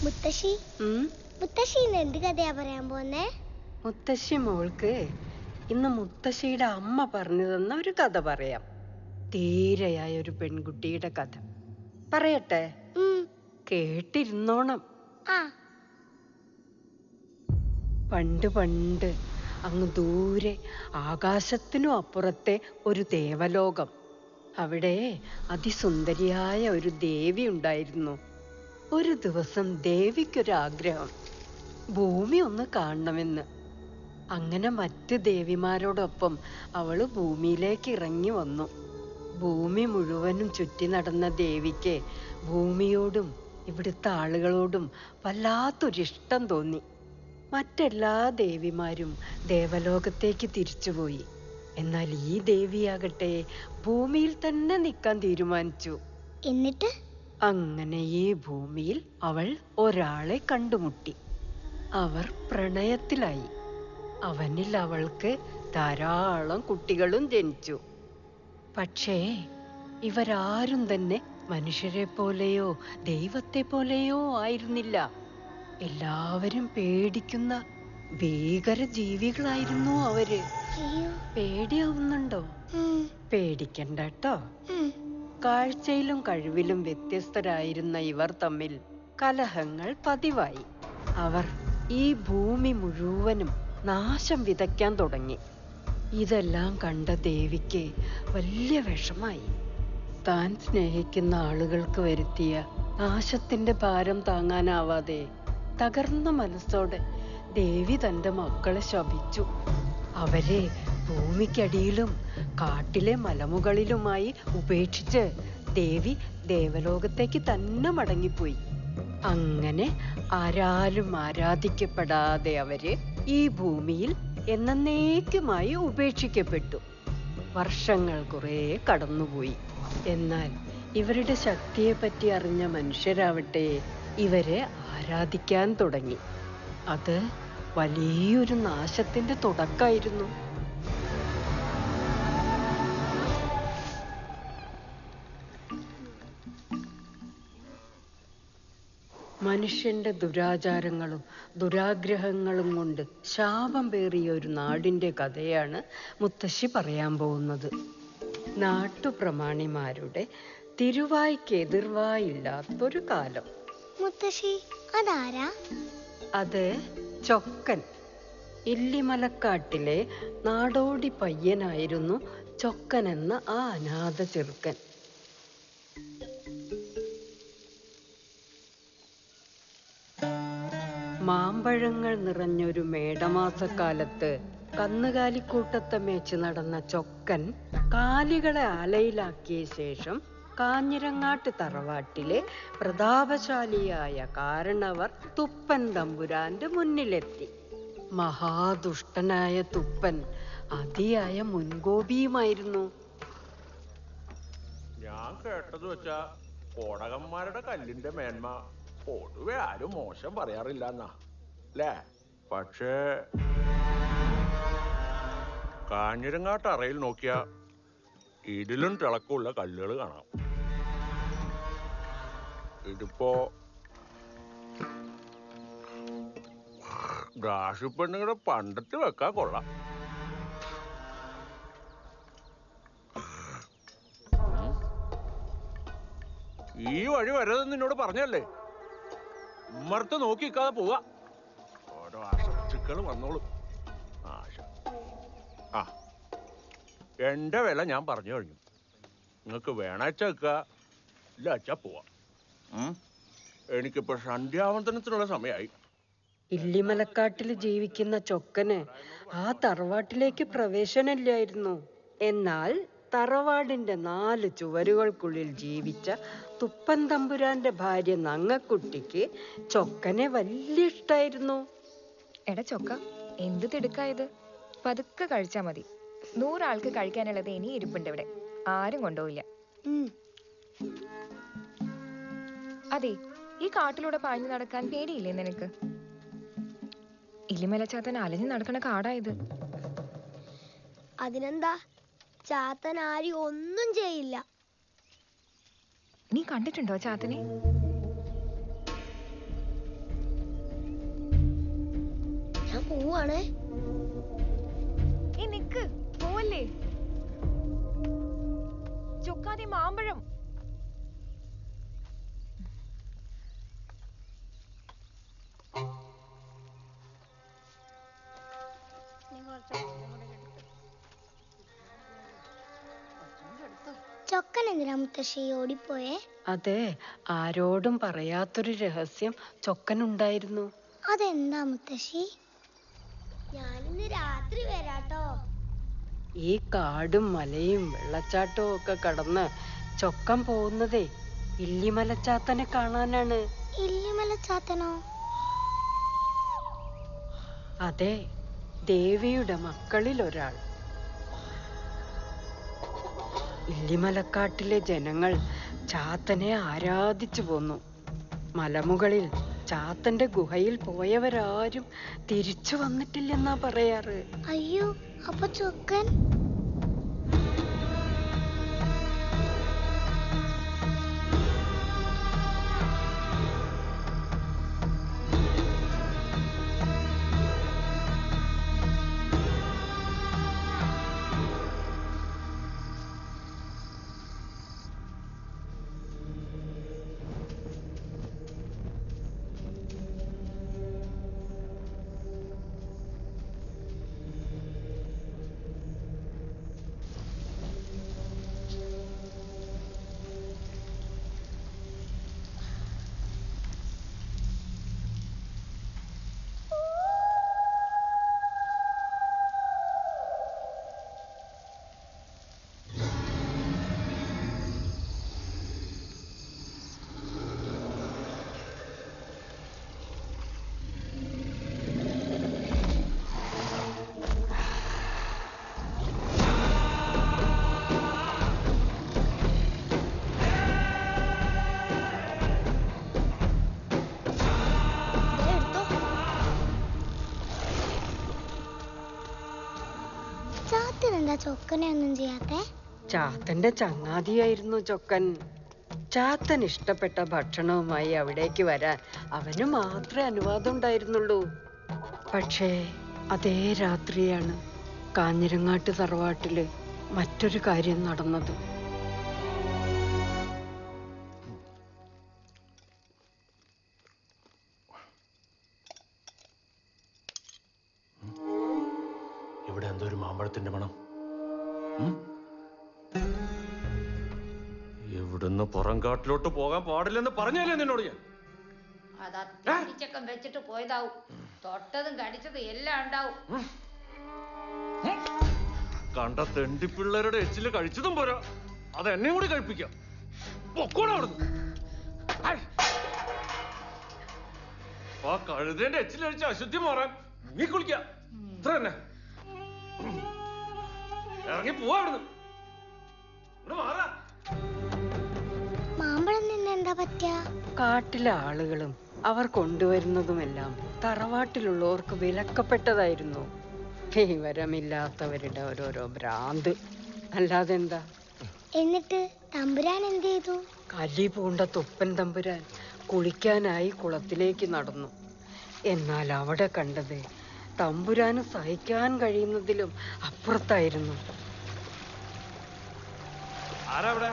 മുത്തശ്ശി മുത്തശ്ശി ഇന്ന് എന്ത് കഥയാ പറയാൻ പോന്നേ? മുത്തശ്ശി മോൾക്ക് ഇന്ന് മുത്തശ്ശിയുടെ അമ്മ പറഞ്ഞു തന്ന ഒരു കഥ പറയാം. ധീരയായ ഒരു പെൺകുട്ടിയുടെ കഥ പറയട്ടെ? കേട്ടിരുന്നോണം. പണ്ട് പണ്ട് അങ്ങ് ദൂരെ ആകാശത്തിനും അപ്പുറത്തെ ഒരു ദേവലോകം. അവിടെ അതിസുന്ദരിയായ ഒരു ദേവി ഉണ്ടായിരുന്നു. ഒരു ദിവസം ദേവിക്കൊരാഗ്രഹം, ഭൂമി ഒന്ന് കാണണമെന്ന്. അങ്ങനെ മറ്റ് ദേവിമാരോടൊപ്പം അവള് ഭൂമിയിലേക്ക് ഇറങ്ങി വന്നു. ഭൂമി മുഴുവനും ചുറ്റി നടന്ന ദേവിക്ക് ഭൂമിയോടും ഇവിടുത്തെ ആളുകളോടും വല്ലാത്തൊരിഷ്ടം തോന്നി. മറ്റെല്ലാ ദേവിമാരും ദേവലോകത്തേക്ക് തിരിച്ചുപോയി. എന്നാൽ ഈ ദേവിയാകട്ടെ ഭൂമിയിൽ തന്നെ നിൽക്കാൻ തീരുമാനിച്ചു. എന്നിട്ട് അങ്ങനെ ഈ ഭൂമിയിൽ അവൾ ഒരാളെ കണ്ടുമുട്ടി. അവർ പ്രണയത്തിലായി. അവനിൽ അവൾക്ക് ധാരാളം കുട്ടികളും ജനിച്ചു. പക്ഷേ ഇവരാരും തന്നെ മനുഷ്യരെ പോലെയോ ദൈവത്തെ പോലെയോ ആയിരുന്നില്ല. എല്ലാവരും പേടിക്കുന്ന ഭീകര ജീവികളായിരുന്നു അവര്. പേടിയാവുന്നുണ്ടോ? പേടിക്കണ്ട കേട്ടോ. കാഴ്ചയിലും കഴിവിലും വ്യത്യസ്തരായിരുന്ന ഇവർ തമ്മിൽ കലഹങ്ങൾ പതിവായി. അവർ ഈ ഭൂമി മുഴുവനും നാശം വിതയ്ക്കാൻ തുടങ്ങി. ഇതെല്ലാം കണ്ട ദേവിക്ക് വലിയ വിഷമായി. താൻ സ്നേഹിക്കുന്ന ആളുകൾക്ക് വരുത്തിയ നാശത്തിന്റെ ഭാരം താങ്ങാനാവാതെ തകർന്ന മനസ്സോടെ ദേവി തന്റെ മക്കളെ ശപിച്ചു. അവരെ ഭൂമിക്കടിയിലും കാട്ടിലെ മലമുകളിലുമായി ഉപേക്ഷിച്ച് ദേവി ദേവലോകത്തേക്ക് തന്നെ മടങ്ങിപ്പോയി. അങ്ങനെ ആരാലും ആരാധിക്കപ്പെടാതെ അവര് ഈ ഭൂമിയിൽ എന്നേക്കുമായി ഉപേക്ഷിക്കപ്പെട്ടു. വർഷങ്ങൾ കുറെ കടന്നുപോയി. എന്നാൽ ഇവരുടെ ശക്തിയെ പറ്റി അറിഞ്ഞ മനുഷ്യരാവട്ടെ ഇവരെ ആരാധിക്കാൻ തുടങ്ങി. അത് വലിയൊരു നാശത്തിന്റെ തുടക്കമായിരുന്നു. മനുഷ്യന്റെ ദുരാചാരങ്ങളും ദുരാഗ്രഹങ്ങളും കൊണ്ട് ശാപം പേറിയ ഒരു നാടിന്റെ കഥയാണ് മുത്തശ്ശി പറയാൻ പോകുന്നത്. നാട്ടുപ്രമാണിമാരുടെ തിരുവായ്ക്കെതിർവായില്ലാത്തൊരു കാലം. മുത്തശ്ശി അതാരാ? അത് ചൊക്കൻ. ഇല്ലിമലക്കാട്ടിലെ നാടോടി പയ്യനായിരുന്നു ചൊക്കൻ എന്ന ആ അനാഥ ചെറുക്കൻ. മാമ്പഴങ്ങൾ നിറഞ്ഞൊരു മേടമാസക്കാലത്ത് കന്നുകാലിക്കൂട്ടത്തെ മേച്ച് നടന്ന ചൊക്കൻ കാലികളെ ആലയിലാക്കിയ ശേഷം കാഞ്ഞിരങ്ങാട്ട് തറവാട്ടിലെ പ്രതാപശാലിയായ കാരണവർ തുപ്പൻ തമ്പുരാന്റെ മുന്നിലെത്തി. മഹാദുഷ്ടനായ തുപ്പൻ അതിയായ മുൻകോപിയുമായിരുന്നു. ഞാൻ കേട്ടത് വെച്ചാ കോടകന്മാരുടെ കല്ലിന്റെ മേന്മ പൊതുവെ ആരും മോശം പറയാറില്ല എന്നാ അല്ലേ? പക്ഷേ കാഞ്ഞിരങ്ങാട്ട് അറയിൽ നോക്കിയ ഇതിലും തിളക്കമുള്ള കല്ലുകൾ കാണാം. ഇതിപ്പോ ദാസിപ്പെണ്ണുങ്ങളുടെ പണ്ടത്ത് വെക്കാൻ കൊള്ളാം. ഈ വഴി വരതെന്ന് നിന്നോട് പറഞ്ഞല്ലേ? ഉമ്മർത്ത് നോക്കി നിൽക്കാതെ പോവാ. ഓരോ ആശുക്കൾ വന്നോളും. ആ എന്റെ വില ഞാൻ പറഞ്ഞു കഴിഞ്ഞു. നിങ്ങൾക്ക് വേണച്ച വെക്കുക, ഇല്ല അച്ഛാ പോവാ. എനിക്കിപ്പോ സന്ധ്യാവന്തനത്തിനുള്ള സമയമായി. ഇല്ലിമലക്കാട്ടിൽ ജീവിക്കുന്ന ചൊക്കന് ആ തറവാട്ടിലേക്ക് പ്രവേശനമില്ലായിരുന്നു. എന്നാൽ തറവാടിന്റെ 4 ചുവരുകൾക്കുള്ളിൽ ജീവിച്ച തുപ്പൻ തമ്പുരാന്റെ ഭാര്യ നങ്ങക്കുട്ടിക്ക് ചൊക്കനെ വലിയ ഇഷ്ടായിരുന്നു. എടാ ചൊക്ക, എന്ത് തിടുക്കായത്? പതുക്കെ കഴിച്ചാ മതി. 100 ആൾക്ക് കഴിക്കാനുള്ളത് ഇനി ഇരിപ്പുണ്ട് ഇവിടെ. ആരും കൊണ്ടുപോയില്ല. അതെ, ഈ കാട്ടിലൂടെ പാഞ്ഞു നടക്കാൻ പേടിയില്ലേ നിനക്ക്? ഇല്ലിമല ചാത്തൻ അലഞ്ഞു നടക്കണ കാടായത്. അതിനെന്താ, ചാത്തൻ ആരും ഒന്നും ചെയ്യില്ല. നീ കണ്ടിട്ടുണ്ടോ ചാത്തനെ? പോവാണ്. നിക്ക് പോവല്ലേ. ചൊക്കാതെ മാമ്പഴം. ചൊക്കൻ എന്തിനാ മുത്തശ്ശി ഓടിപ്പോയേ? അതെ, ആരോടും പറയാത്തൊരു രഹസ്യം ചൊക്കനുണ്ടായിരുന്നു. അതെന്താ മുത്തശ്ശി? ഞാനിന്ന് രാത്രി വരാട്ടോ. ഈ കാടും മലയും വെള്ളച്ചാട്ടവും ഒക്കെ കടന്ന് ചൊക്കൻ പോകുന്നതേ ഇല്ലിമലച്ചാത്തനെ കാണാനാണ്. ഇല്ലിമലച്ചാത്തനോ? അതെ, ദേവിയുടെ മക്കളിൽ ഒരാൾ. ഇല്ലിമലക്കാട്ടിലെ ജനങ്ങൾ ചാത്തനെ ആരാധിച്ചു പോന്നു. മലമുകളിൽ ചാത്തന്റെ ഗുഹയിൽ പോയവരാരും തിരിച്ചു വന്നിട്ടില്ലെന്നാ പറയാറ്. അയ്യോ, അപ്പൊ ചൊക്കൻ? ചാത്തനെന്താ ചൊക്കനെ ഒന്നും ചെയ്യാത്തെ? ചാത്തന്റെ ചങ്ങാതിയായിരുന്നു ചൊക്കൻ. ചാത്തൻ ഇഷ്ടപ്പെട്ട ഭക്ഷണവുമായി അവിടേക്ക് വരാൻ അവന് മാത്രമേ അനുവാദം ഉണ്ടായിരുന്നുള്ളൂ. പക്ഷേ അതേ രാത്രിയാണ് കാഞ്ഞിരങ്ങാട്ട് തറവാട്ടില് മറ്റൊരു കാര്യം നടന്നത്. ഇവിടെ എന്തോ ഒരു മാമ്പഴത്തിന്റെ മണം. ഇവിടുന്ന് പുറം കാട്ടിലോട്ട് പോകാൻ പാടില്ലെന്ന് പറഞ്ഞല്ലേ നിന്നോട് ഞാൻ? അതാ തിരിച്ചക്കം വെച്ചിട്ട് പോയതാവും. തൊട്ടതും കടിച്ചതും എല്ലാം ഉണ്ടാവും. കണ്ട തെണ്ടിപ്പിള്ളേരുടെ എച്ചില് കഴിച്ചതും പോരാ, അത് എന്നെ കൂടി കഴിപ്പിക്കാം. പൊക്കോടെ അവിടുന്ന്. ആ കഴുതേന്റെ എച്ചിലഴിച്ച് അശുദ്ധി മാറാൻ നീ കുളിക്കാം. ഇത്ര തന്നെ. ഇറങ്ങി പോവാ അവിടുന്ന്. മാറാ. മാമ്പഴം നിന്ന് എന്താ പറ്റാ? കാട്ടിലെ ആളുകളും അവർ കൊണ്ടുവരുന്നതുമെല്ലാം തറവാട്ടിലുള്ളവർക്ക് വിലക്കപ്പെട്ടതായിരുന്നു. വിവരമില്ലാത്തവരുടെ ഓരോരോ ഭ്രാന്ത്, അല്ലാതെന്താ. എന്നിട്ട് തമ്പുരാൻ എന്ത് ചെയ്തു? കലി പൂണ്ട തൊപ്പൻ തമ്പുരാൻ കുളിക്കാനായി കുളത്തിലേക്ക് നടന്നു. എന്നാൽ അവിടെ കണ്ടത് തമ്പുരാന് സഹിക്കാൻ കഴിയുന്നതിലും അപ്പുറത്തായിരുന്നു. ആരാ അവിടെ?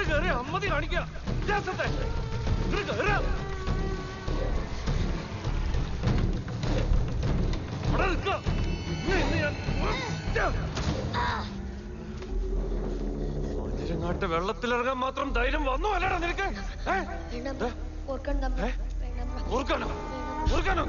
കയറി അമ്മതി കാണിക്കാം. കാഞ്ഞിരങ്ങാട്ട് വെള്ളത്തിലിറങ്ങാൻ മാത്രം ധൈര്യം വന്നു അല്ലടാ നിനക്ക്? ഓർക്കാനോ? ഓർക്കാനോ?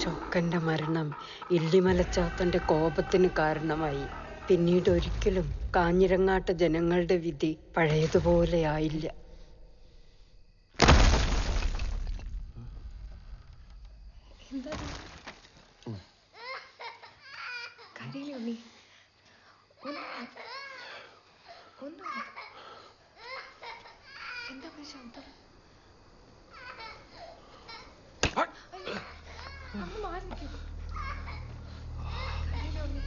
ചൊക്കന്റെ മരണം ഇല്ലിമലച്ചാത്തന്റെ കോപത്തിന് കാരണമായി. പിന്നീട് ഒരിക്കലും കാഞ്ഞിരങ്ങാട്ട് ജനങ്ങളുടെ വിധി പഴയതുപോലെ ആയില്ല. എന്താ കരയില്ലേ ഉണ്ണി? ഒന്ന് എന്താ ഒരു ശബ്ദം? അമ്മ മാറി നിൽക്കും. കരയില്ലേ ഉണ്ണി?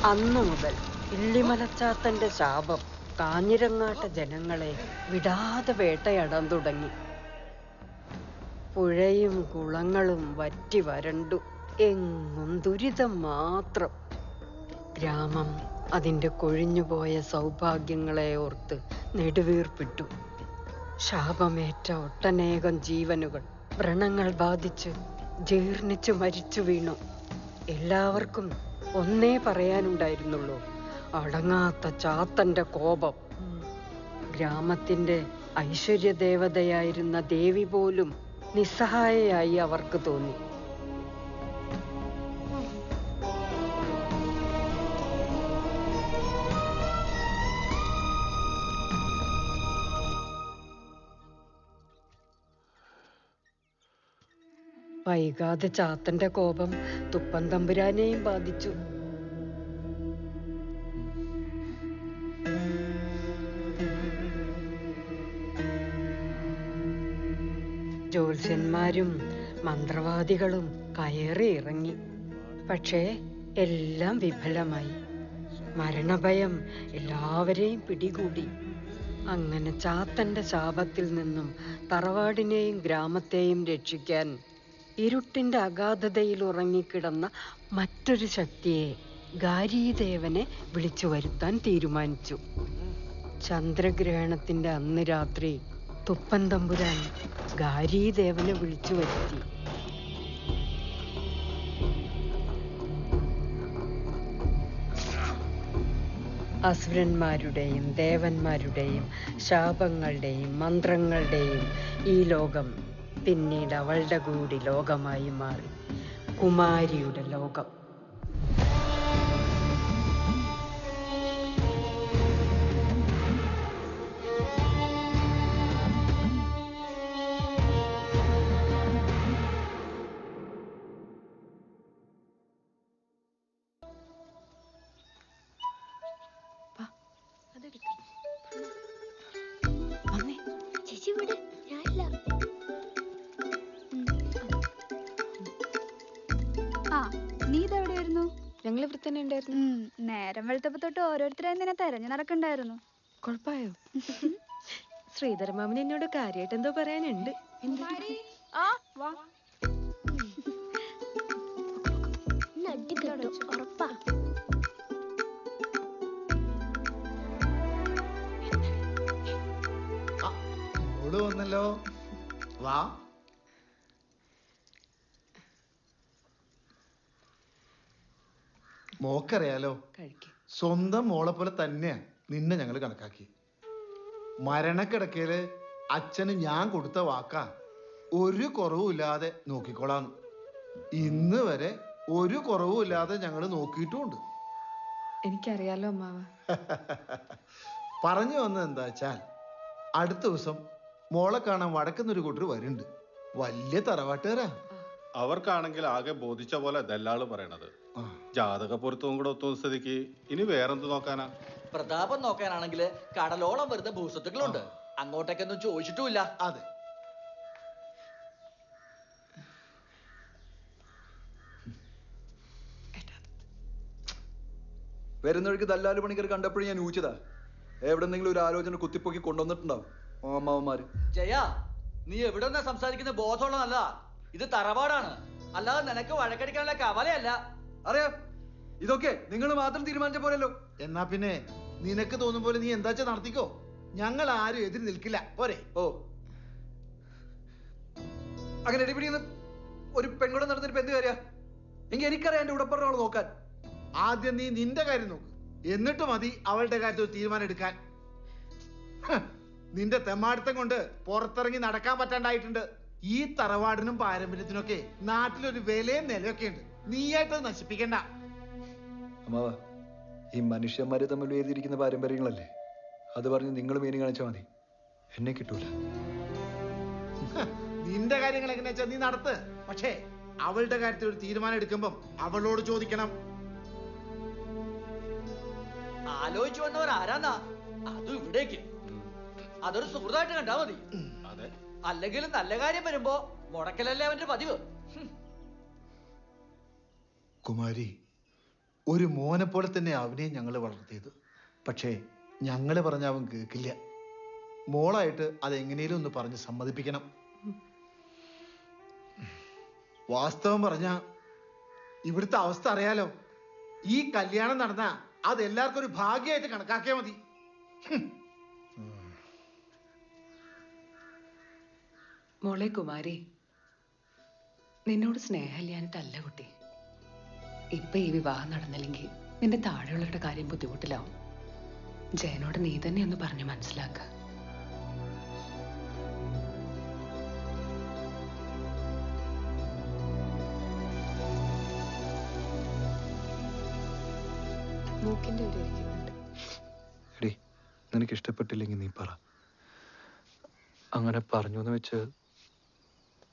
അന്നു മുതൽ ഇള്ളിമലച്ചാത്തന്റെ ശാപം കാഞ്ഞിരങ്ങാട്ട ജനങ്ങളെ വിടാതെ വേട്ടയാടാൻ തുടങ്ങി. പുഴയും കുളങ്ങളും വറ്റി വരണ്ടു. എങ്ങും ദുരിതം മാത്രം. ഗ്രാമം അതിൻ്റെ കൊഴിഞ്ഞുപോയ സൗഭാഗ്യങ്ങളെ ഓർത്ത് നെടുവീർപ്പിട്ടു. ശാപമേറ്റ ഒട്ടനേകം ജീവനുകൾ വ്രണങ്ങൾ ബാധിച്ച് ജീർണിച്ചു മരിച്ചു വീണു. എല്ലാവർക്കും ഒന്നേ പറയാനുണ്ടായിരുന്നുള്ളൂ: അടങ്ങാത്ത ചാത്തന്റെ കോപം. ഗ്രാമത്തിന്റെ ഐശ്വര്യദേവതയായിരുന്ന ദേവി പോലും നിസ്സഹായയായി അവർക്ക് തോന്നി. വൈകാതെ ചാത്തന്റെ കോപം തുപ്പൻ തമ്പുരാനെയും ബാധിച്ചു. ജ്യോത്സ്യന്മാരും മന്ത്രവാദികളും കയറി ഇറങ്ങി. പക്ഷേ എല്ലാം വിഫലമായി. മരണഭയം എല്ലാവരെയും പിടികൂടി. അങ്ങനെ ചാത്തന്റെ ശാപത്തിൽ നിന്നും തറവാടിനെയും ഗ്രാമത്തെയും രക്ഷിക്കാൻ ഇരുട്ടിന്റെ അഗാധതയിൽ ഉറങ്ങിക്കിടന്ന മറ്റൊരു ശക്തിയെ, ഗാരീദേവനെ വിളിച്ചു വരുത്താൻ തീരുമാനിച്ചു. ചന്ദ്രഗ്രഹണത്തിന്റെ അന്ന് രാത്രി തുപ്പൻ തമ്പുരാൻ ഗാരീദേവനെ വിളിച്ചു വരുത്തി. അസുരന്മാരുടെയും ദേവന്മാരുടെയും ശാപങ്ങളുടെയും മന്ത്രങ്ങളുടെയും ഈ ലോകം പിന്നീട് അവളുടെ കൂടി ലോകമായി മാറി. കുമാരിയുടെ ലോകം. ചേച്ചി വിട്, ഞാനില്ല. ആ, നീ ഇതെവിടെയായിരുന്നു? ഞങ്ങൾ ഇവിടെ തന്നെ ഉണ്ടായിരുന്നു. നേരം വെളുത്തപ്പോ തൊട്ട് ഓരോരുത്തരെ നിന്നെ തെരഞ്ഞു നടക്കണ്ടായിരുന്നു. കുഴപ്പമായോ? ശ്രീധരമാമൻ എന്നോട് കാര്യമായിട്ട് എന്തോ പറയാനുണ്ട്. ആ വാ. നട്ടി കിട്ടും, ഉറപ്പാ. വന്നല്ലോ, വാ. മോക്കറിയാലോ, സ്വന്തം മോളെ പോലെ തന്നെയാ നിന്നെ ഞങ്ങൾ കണക്കാക്കി. മരണക്കിടക്കയില് അച്ഛന് ഞാൻ കൊടുത്ത വാക്കാ ഒരു കുറവുമില്ലാതെ നോക്കിക്കോളാന്ന്. ഇന്ന് വരെ ഒരു കുറവുമില്ലാതെ ഞങ്ങൾ നോക്കിയിട്ടുമുണ്ട്. എനിക്കറിയാലോ അമ്മാവ. പറഞ്ഞു വന്നത് എന്താ വെച്ചാൽ, അടുത്ത ദിവസം മോളെ കാണാൻ വടക്കുന്നൊരു കൂട്ടർ വരുന്നുണ്ട്. വലിയ തറവാട്ടുകാരാ. അവർക്കാണെങ്കിൽ ആകെ ബോധിച്ച പോലെ ദല്ലാള് പറയണത്. ജാതക പൊരുത്തവും കൂടെ ഒത്തുന്ന സ്ഥിതിക്ക് ഇനി വേറെന്ത് നോക്കാനാ? പ്രതാപം നോക്കാനാണെങ്കിൽ കടലോളം വെറുതെ ഭൂസ്വത്തുക്കളുണ്ട്. അങ്ങോട്ടേക്കൊന്നും ചോദിച്ചിട്ടുമില്ല. അതെ, വരുന്നവഴിക്ക് ദല്ലാല് പണിക്കർ കണ്ടപ്പോഴും ഞാൻ ഊഹിച്ചതാ, എവിടെന്നെങ്കിലും ഒരു ആലോചന കുത്തിപ്പൊക്കി കൊണ്ടുവന്നിട്ടുണ്ടാവും അമ്മാവന്മാര്. ജയ, നീ എവിടെ നിന്നാ സംസാരിക്കുന്ന ബോധമുള്ള നല്ലതാ. ഇത് തറവാടാണ്, അല്ലാതെ നിനക്ക് വഴക്കടിക്കാനുള്ള കവലയല്ല. അറിയാം, ഇതൊക്കെ നിങ്ങൾ മാത്രം തീരുമാനിച്ച പോരല്ലോ. എന്നാ പിന്നെ നിനക്ക് തോന്നും പോലെ നീ എന്താച്ചാ നടത്തിക്കോ. ഞങ്ങൾ ആരും എതിര് നിൽക്കില്ല, പോരെ? ഓ, അങ്ങനെ ഇടിപിടിയുന്ന ഒരു പെൺകുടം നടന്നിട്ട് എന്ത് കാര്യ? എങ്കിൽ എനിക്കറിയാം എന്റെ ഉടപ്പറോള് നോക്കാൻ. ആദ്യം നീ നിന്റെ കാര്യം നോക്ക്. എന്നിട്ട് മതി അവളുടെ കാര്യത്തിൽ ഒരു തീരുമാനം എടുക്കാൻ. നിന്റെ തെമ്മാടിത്തം കൊണ്ട് പുറത്തിറങ്ങി നടക്കാൻ പറ്റാണ്ടായിട്ടുണ്ട്. ഈ തറവാടിനും പാരമ്പര്യത്തിനൊക്കെ നാട്ടിലൊരു വിലയും നിലയൊക്കെ ഉണ്ട്. നീയായിട്ട് നശിപ്പിക്കണ്ട. അമ്മാവ, ഈ മനുഷ്യന്മാരെ തമ്മിൽ വേദിയിരിക്കുന്ന പാരമ്പര്യങ്ങളല്ലേ, അത് പറഞ്ഞ് നിങ്ങൾ മീനി കാണിച്ചാൽ മതി. എന്നെ കിട്ടൂല. നിന്റെ കാര്യങ്ങൾ എങ്ങനെ വെച്ചാൽ നീ നടത്ത്. പക്ഷേ അവളുടെ കാര്യത്തിൽ ഒരു തീരുമാനം എടുക്കുമ്പം അവളോട് ചോദിക്കണം. ആലോചിച്ചു വന്നവർ ആരാന്നാ? അതും ഇവിടേക്ക്. അതൊരു സുഹൃത്തായിട്ട് കണ്ടാ മതി. അല്ലെങ്കിൽ നല്ല കാര്യം വരുമ്പോ മുടക്കലല്ലേ അവന്റെ പതിവ്. കുമാരി, ഒരു മോനെ പോലെ തന്നെ അവനെ ഞങ്ങൾ വളർത്തിയത്. പക്ഷേ ഞങ്ങള് പറഞ്ഞ അവൻ കേൾക്കില്ല. മോളായിട്ട് അതെങ്ങനെയും ഒന്ന് പറഞ്ഞ് സമ്മതിപ്പിക്കണം. വാസ്തവം പറഞ്ഞ ഇവിടുത്തെ അവസ്ഥ അറിയാലോ. ഈ കല്യാണം നടന്ന അതെല്ലാവർക്കും ഒരു ഭാഗ്യമായിട്ട് കണക്കാക്കിയാൽ മതി. മോളെ കുമാരി, നിന്നോട് സ്നേഹമില്ലാഞ്ഞിട്ടല്ല കുട്ടി. ഇപ്പൊ ഈ വിവാഹം നടന്നില്ലെങ്കിൽ നിന്റെ താഴെയുള്ളവരുടെ കാര്യം ബുദ്ധിമുട്ടിലാവും. ജയനോട് നീ തന്നെ ഒന്ന് പറഞ്ഞു മനസ്സിലാക്ക. മൂക്കിന്റെ ഒരു ഇരിക്കുന്നുണ്ട്. എടി, നിനക്ക് ഇഷ്ടപ്പെട്ടില്ലെങ്കിൽ നീ പറ. അങ്ങനെ പറഞ്ഞു എന്ന് വെച്ച്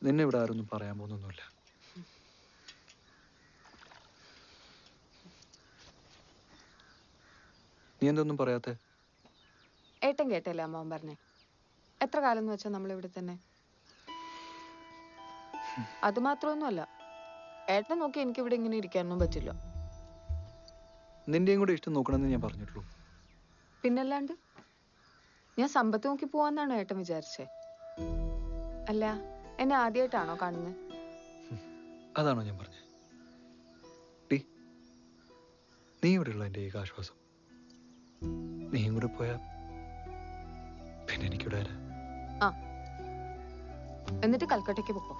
നിന്നെ ഇവിടെ ആരൊന്നും പറയാൻ പോകുന്നൊന്നുമില്ല. നീ എന്തൊന്നും പറയാത്തെ? ഏട്ടൻ കേട്ടല്ലേ അമ്മാവൻ പറഞ്ഞേ? എത്ര കാലം എന്ന് വെച്ചാൽ നമ്മൾ ഇവിടെ തന്നെ. അത് മാത്രമൊന്നുമല്ല, ഏട്ടനെ നോക്കി എനിക്ക് ഇവിടെ ഇങ്ങനെ ഇരിക്കാനൊന്നും പറ്റില്ല. നിന്റെയും കൂടെ ഇഷ്ടം നോക്കണമെന്ന് ഞാൻ പറഞ്ഞിട്ടുള്ളൂ. പിന്നല്ലാണ്ട് ഞാൻ സമ്പത്ത് നോക്കി പോവാന്നാണോ ഏട്ടൻ വിചാരിച്ചേ? അല്ല, എന്നെ ആദ്യമായിട്ടാണോ കാണുന്നത്? അതാണോ ഞാൻ പറഞ്ഞത്? നീ ഇവിടെയുള്ള എൻ്റെ ഏക ആശ്വാസം. നീയും കൂടെ പോയാ പിന്നെ എനിക്കിവിടെ ആ, എന്നിട്ട് കൽക്കട്ടയ്ക്ക് പൊക്കോ.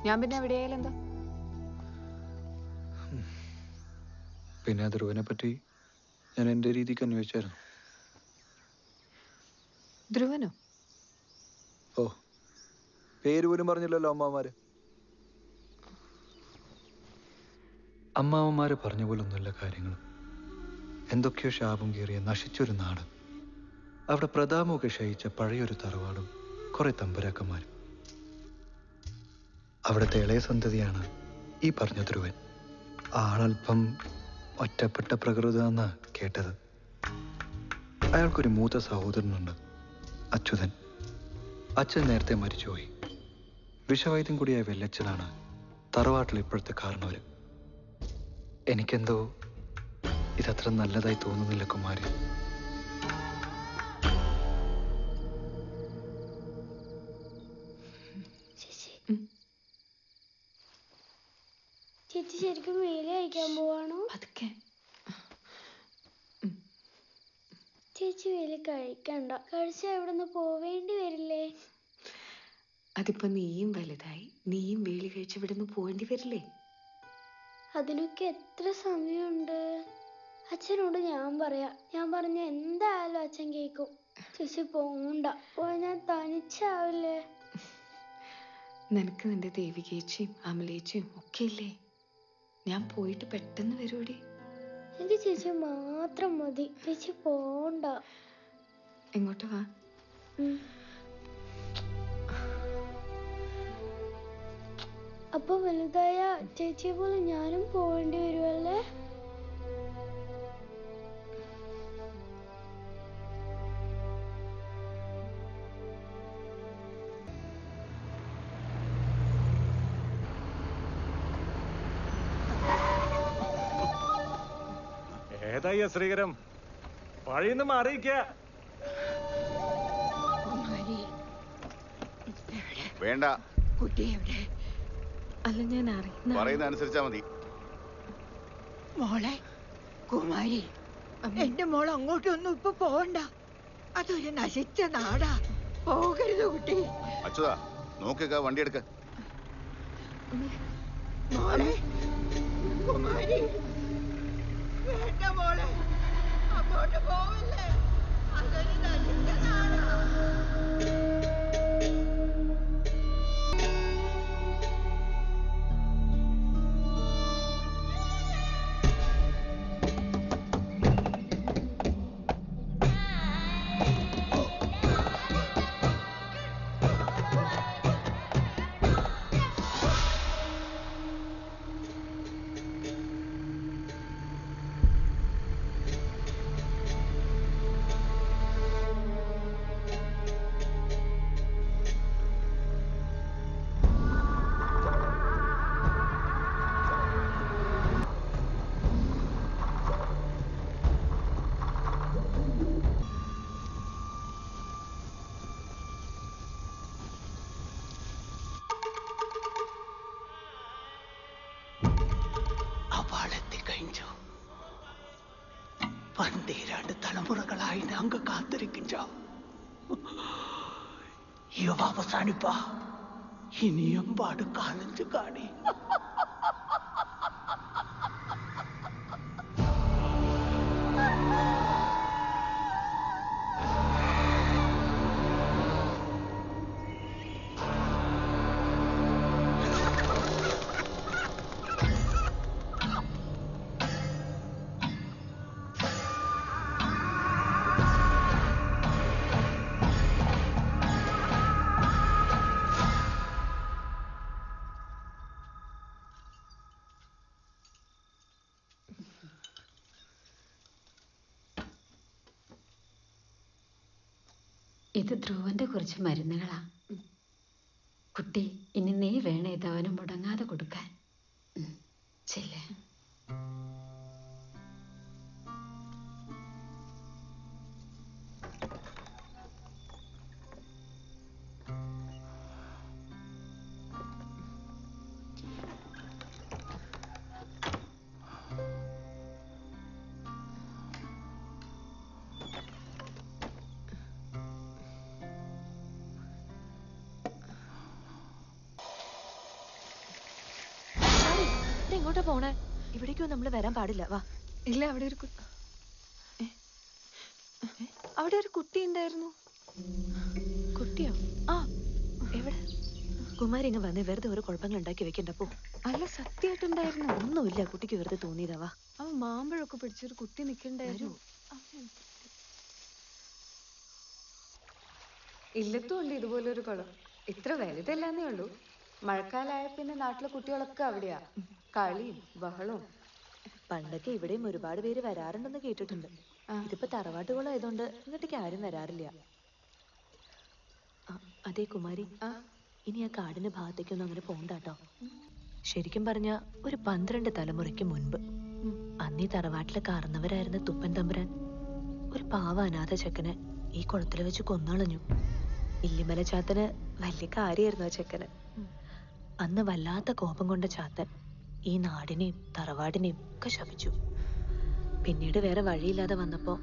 ഞാൻ പിന്നെ എവിടെയായാലും എന്താ? പിന്നെ ആ ധ്രുവനെ പറ്റി ഞാൻ എൻ്റെ രീതിക്ക് അന്വേഷിച്ചായിരുന്നു. ധ്രുവനോ? ഓ, പേര് പോലും പറഞ്ഞില്ലല്ലോ അമ്മാവന്മാര്. അമ്മാവന്മാര് പറഞ്ഞ പോലൊന്നുമല്ല കാര്യങ്ങൾ. എന്തൊക്കെയോ ശാപം കയറിയ നശിച്ചൊരു നാട്, അവിടെ പ്രതാപമൊക്കെ ക്ഷയിച്ച പഴയൊരു തറവാടും കുറെ തമ്പുരാക്കന്മാരും. അവിടുത്തെ ഇളയ സന്തതിയാണ് ഈ പറഞ്ഞ ധ്രുവൻ. ആളല്പം ഒറ്റപ്പെട്ട പ്രകൃതമെന്നാ കേട്ടത്. അയാൾക്കൊരു മൂത്ത സഹോദരനുണ്ട്, അച്യുതൻ. അച്ഛൻ നേരത്തെ മരിച്ചുപോയി. വിഷവൈദ്യം കൂടിയായ വെല്ലച്ഛനാണ് തറവാട്ടിൽ ഇപ്പോഴത്തെ കാരണവര്. എനിക്കെന്തോ ഇതത്ര നല്ലതായി തോന്നുന്നില്ല കുമാരി. ചേച്ചി ശരിക്കും വേല കഴിക്കാൻ പോവാണോ? അതൊക്കെ ചേച്ചി വേല കഴിക്കണ്ട. കഴിച്ചാ ഇവിടുന്ന് പോവേണ്ടി വരില്ലേ? അതിപ്പോ നീയും വലുതായി, നീയും വേലി കഴിച്ച് ഇവിടുന്ന് പോവേണ്ടി വരില്ലേ? അതിനൊക്കെ എത്ര സമയമുണ്ട്? അച്ഛനോട് ഞാൻ പറയാം. ഞാൻ പറഞ്ഞ എന്തായാലും അച്ഛൻ കേൾക്കും. ചേച്ചി പോണ്ട. പോയാ ഞാൻ തനിച്ചാവില്ലേ? നിനക്ക് നിന്റെ ദേവികേച്ചിയും അമലേച്ചിയും ഒക്കെ ഇല്ലേ? ഞാൻ പോയിട്ട് പെട്ടെന്ന് വരൂടി. എനിക്ക് ചേച്ചി മാത്രം മതി. ചേച്ചി പോണ്ട. എങ്ങോട്ട് വാ? അപ്പൊ വലുതായ ചേച്ചിയെ പോലെ ഞാനും പോവേണ്ടി വരുമല്ലേ? ഏതായ ശ്രീകരം വഴിന്ന് മാറിയിക്ക. വേണ്ട, കുട്ടി എവിടെ? അല്ല, ഞാൻ പറയുന്ന അനുസരിച്ചാ മതി. മോളെ കുമാരി, എന്റെ മോൾ അങ്ങോട്ടൊന്നും ഇപ്പൊ പോവണ്ട. അതൊരു നശിച്ച നാടാ. പോകരുത് കുട്ടി. അച്യുതാ, നോക്കുക, വണ്ടി എടുക്ക. മോളെ കുമാരി, വേണ്ട മോളെ. പന്തീരാണ്ട് തലമുറകളായി ഞങ്ങ കാത്തിരിക്കിഞ്ച ഇവ അവസാനിപ്പാ ഇനിയും പാട് കാണിച്ചു കാണി ഇത് ധ്രുവന്റെ കുറച്ച് മരുന്നുകളാ. കുട്ടി ഇനി നീ വേണം ഇത് അവന് മുടങ്ങാതെ കൊടുക്കാൻ. ചെല്ലേ. എങ്ങോട്ടാ പോണേ? ഇവിടേക്കും നമ്മൾ വരാൻ പാടില്ല. വാ. ഇല്ല, അവിടെ ഒരു അവിടെ ഒരു കുട്ടി ഉണ്ടായിരുന്നു. കുട്ടിയോ? ആ, എവിടെ? കുമാരി ഇങ്ങ് വന്നേ. വെറുതെ ഒരു കുഴപ്പങ്ങൾ ഉണ്ടാക്കി വെക്കണ്ടപ്പോ. അല്ല, സത്യമായിട്ടുണ്ടായിരുന്നു. ഒന്നുമില്ല, കുട്ടിക്ക് വെറുതെ തോന്നിയതാവാ. അവൻ മാമ്പഴമൊക്കെ പിടിച്ചൊരു കുട്ടി നിൽക്കണ്ടായിരുന്നു. ഇല്ലത്തും ഉണ്ട് ഇതുപോലൊരു കുളം. ഇത്ര വലുതല്ലാന്നേ ഉള്ളൂ. മഴക്കാലായ പിന്നെ നാട്ടിലെ കുട്ടികളൊക്കെ അവിടെയാ. കളിയും ബഹളവും. പണ്ടൊക്കെ ഇവിടെയും ഒരുപാട് പേര് വരാറുണ്ടെന്ന് കേട്ടിട്ടുണ്ട്. ഇതിപ്പോ തറവാട്ടുകുളം ആയതുകൊണ്ട് ഇങ്ങോട്ടേക്ക് ആരും വരാറില്ല. അതെ കുമാരി, ഇനി ആ കാടിന്റെ ഭാഗത്തേക്കൊന്നും അങ്ങനെ പോണ്ടാട്ടോ. ശരിക്കും പറഞ്ഞ ഒരു 12 തലമുറയ്ക്ക് മുൻപ് അന്നീ തറവാട്ടിലെ കാർന്നവരായിരുന്ന തുപ്പൻ തമ്പുരാൻ ഒരു പാവ അനാഥ ചെക്കനെ ഈ കുളത്തിൽ വെച്ച് കൊന്നളഞ്ഞു. ഇല്ലിമല ചാത്തന് വലിയ കാര്യമായിരുന്നു ആ ചെക്കന്. അന്ന് വല്ലാത്ത കോപം കൊണ്ട ചാത്തൻ ഈ നാടിനെയും തറവാടിനെയും ഒക്കെ ശപിച്ചു. പിന്നീട് വേറെ വഴിയില്ലാതെ വന്നപ്പോ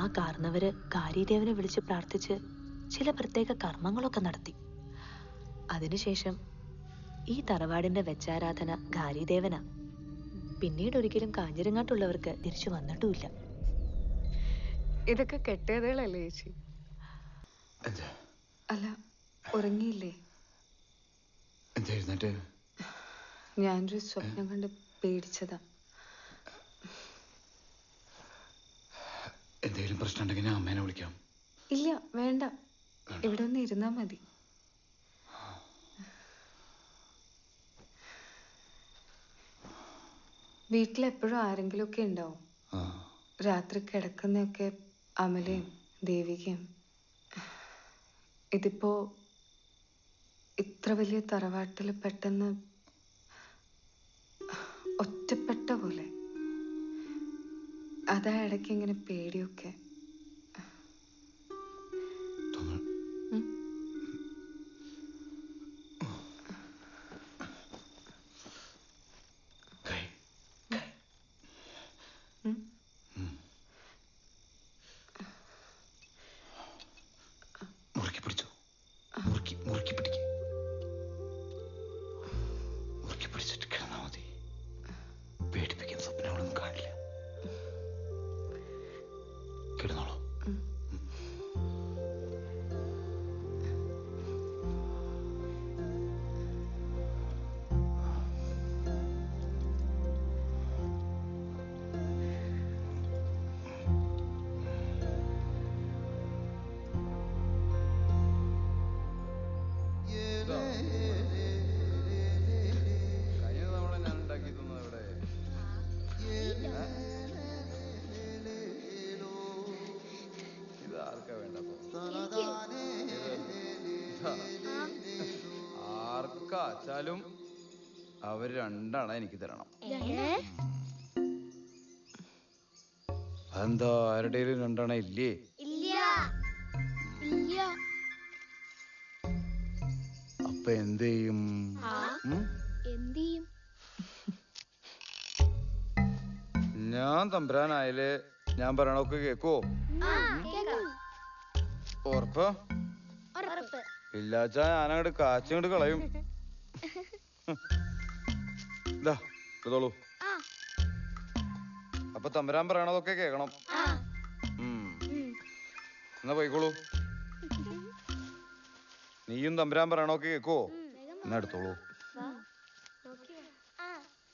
ആ കാർന്നവര് കാരീദേവനെ വിളിച്ച് പ്രാർത്ഥിച്ച് ചില പ്രത്യേക കർമ്മങ്ങളൊക്കെ നടത്തി. അതിനുശേഷം ഈ തറവാടിന്റെ വെച്ചാരാധന കാരീദേവനാ. പിന്നീട് ഒരിക്കലും കാഞ്ഞിരങ്ങാട്ടുള്ളവർക്ക് തിരിച്ചു വന്നിട്ടുമില്ല. ഇതൊക്കെ കെട്ടേതകളല്ലേ ചേച്ചി? അല്ല, ഉറങ്ങിയില്ലേ? ഞാനൊരു സ്വപ്നം കണ്ട് പേടിച്ചതാ. എന്തെങ്കിലും പ്രശ്നം ഉണ്ടെങ്കിൽ ഞാൻ അമ്മേനെ വിളിക്കാം. ഇല്ല, വേണ്ട. ഇവിടെ ഒന്ന് ഇരുന്നാ മതി. വീട്ടിലെപ്പോഴും ആരെങ്കിലും ഒക്കെ ഉണ്ടാവും. രാത്രി കിടക്കുന്നൊക്കെ അമലയും ദേവികയും. ഇതിപ്പോ ഇത്ര വലിയ തറവാട്ടിൽ പെട്ടെന്ന് ഒറ്റപ്പെട്ട പോലെ. അതാ ഇടയ്ക്ക് ഇങ്ങനെ പേടിയൊക്കെ. മുറുക്കി പിടിച്ചു. മുറുക്കി പിടിക്കും. മുറുക്കി പിടിച്ചിട്ട് കിടന്നാ മതി. പേടിപ്പിക്കുന്ന സ്വപ്നങ്ങളൊന്നും കാണില്ല. ആർക്കാച്ചാലും അവർ രണ്ടാണ് എനിക്ക് തരണം. അതെന്താ ആരുടെയും രണ്ടെണ്ണ ഇല്ലേ? അപ്പൊ എന്ത് ചെയ്യും? ഞാൻ തമ്പുരാനായാലേ ഞാൻ പറയണൊക്കെ കേക്കോ? ഉറപ്പാ? ഇല്ലാച്ചാ ഞാനങ്ങോട്ട് കാച്ചങ്ങോട്ട് കളയും. ഇതാ എടുത്തോളൂ. അപ്പൊ തമ്പുരാൻ പറയണതൊക്കെ കേക്കണം. എന്നാ പോയിക്കോളൂ. നീയും തമ്പുരാൻ പറയണതൊക്കെ കേക്കോ? എന്നാ എടുത്തോളൂ.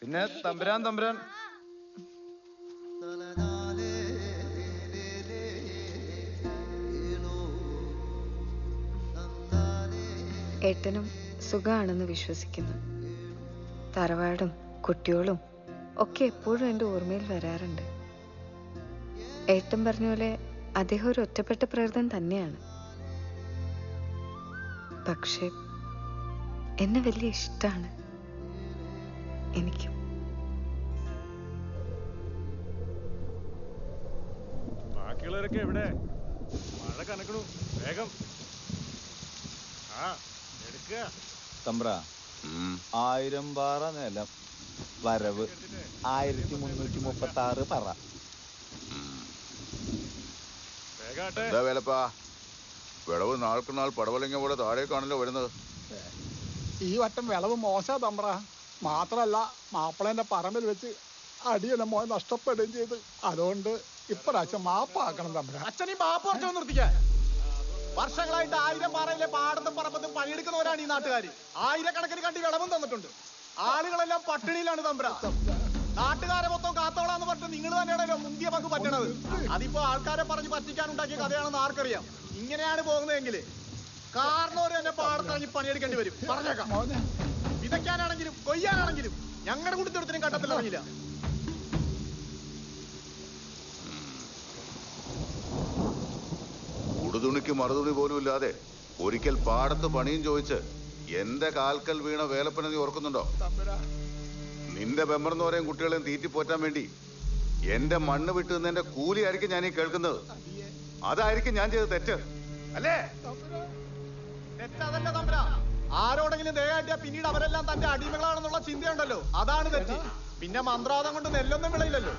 പിന്നെ തമ്പുരാൻ ഏട്ടനും സുഖമാണെന്ന് വിശ്വസിക്കുന്നു. തറവാടും കുട്ടികളും ഒക്കെ എപ്പോഴും എൻ്റെ ഓർമ്മയിൽ വരാറുണ്ട്. ഏട്ടൻ പറഞ്ഞ പോലെ അദ്ദേഹം ഒരു ഒറ്റപ്പെട്ട പ്രകൃതം തന്നെയാണ്. പക്ഷെ എന്നെ വലിയ ഇഷ്ടമാണ് എനിക്കും. ബാക്കിയുള്ളവരൊക്കെ എവിടെ? മഴ കനക്കണു, വേഗം. തമ്പ്ര 1000 പാറ നിലം, വരവ് 1336 പറ. എന്താ വേലപ്പാ, വിളവ് നാൾക്ക് നാൾ പടവലങ്ങ പോലെ താഴേക്കാണല്ലോ വരുന്നത്. ഈ വട്ടം വിളവ് മോശാ തമ്പ്ര. മാത്രല്ല മാപ്പിളേന്റെ പറമ്പിൽ വെച്ച് അടിയെല്ലാം മോൻ നഷ്ടപ്പെടുകയും ചെയ്ത്. അതുകൊണ്ട് ഇപ്രാവശ്യം മാപ്പാക്കണം തമ്പ്ര. അച്ഛനീ മാപ്പ് കുറച്ചോ നിർത്തിക്കാൻ. വർഷങ്ങളായിട്ട് 1000 പാറയിലെ പാടത്തും പറമ്പത്തും പണിയെടുക്കുന്നവരാണ് ഈ നാട്ടുകാർ. 1000കണക്കിന് കണ്ടി വിളവും തന്നിട്ടുണ്ട്. ആളുകളെല്ലാം പട്ടിണിയിലാണ് തമ്പ്ര. നാട്ടുകാരെ മൊത്തം കാത്തോളാന്ന് പറഞ്ഞിട്ട് നിങ്ങൾ തന്നെയാണല്ലോ മുന്തിയ പങ്ക് പറ്റണത്. അതിപ്പോ ആൾക്കാരെ പറഞ്ഞ് പറ്റിക്കാനുണ്ടാക്കിയ കഥയാണെന്ന് ആർക്കറിയാം. ഇങ്ങനെയാണ് പോകുന്നതെങ്കിൽ കാരണവര് തന്നെ പാടത്തിറങ്ങി പണിയെടുക്കേണ്ടി വരും. പറഞ്ഞേക്കാം. വിതയ്ക്കാനാണെങ്കിലും കൊയ്യാനാണെങ്കിലും ഞങ്ങളുടെ കൂട്ടത്തിനും കണ്ടത്തിലിറങ്ങില്ല. ഉടുതുണിക്ക് മറുതുണി പോലും ഇല്ലാതെ ഒരിക്കൽ പാടത്ത് പണിയും ചോദിച്ച് എന്റെ കാൽക്കൽ വീണ വേലപ്പനെ നീ ഓർക്കുന്നുണ്ടോ? നിന്റെ ബെമ്പർന്നോരെയും കുട്ടികളെയും തീറ്റിപ്പോറ്റാൻ വേണ്ടി എന്റെ മണ്ണ് വിട്ട് നിന്നെന്റെ കൂലിയായിരിക്കും ഞാൻ ഈ കേൾക്കുന്നത്. അതായിരിക്കും ഞാൻ ചെയ്ത തെറ്റ് അല്ലേ? തെറ്റതല്ല തമ്പ്ര. ആരോടെങ്കിലും ദയായിട്ടാ പിന്നീട് അവരെല്ലാം തന്റെ അടിമകളാണെന്നുള്ള ചിന്തയുണ്ടല്ലോ, അതാണ് തെറ്റ്. പിന്നെ മന്ത്രവാദം കൊണ്ട് നെല്ലൊന്നും വിളയില്ലല്ലോ.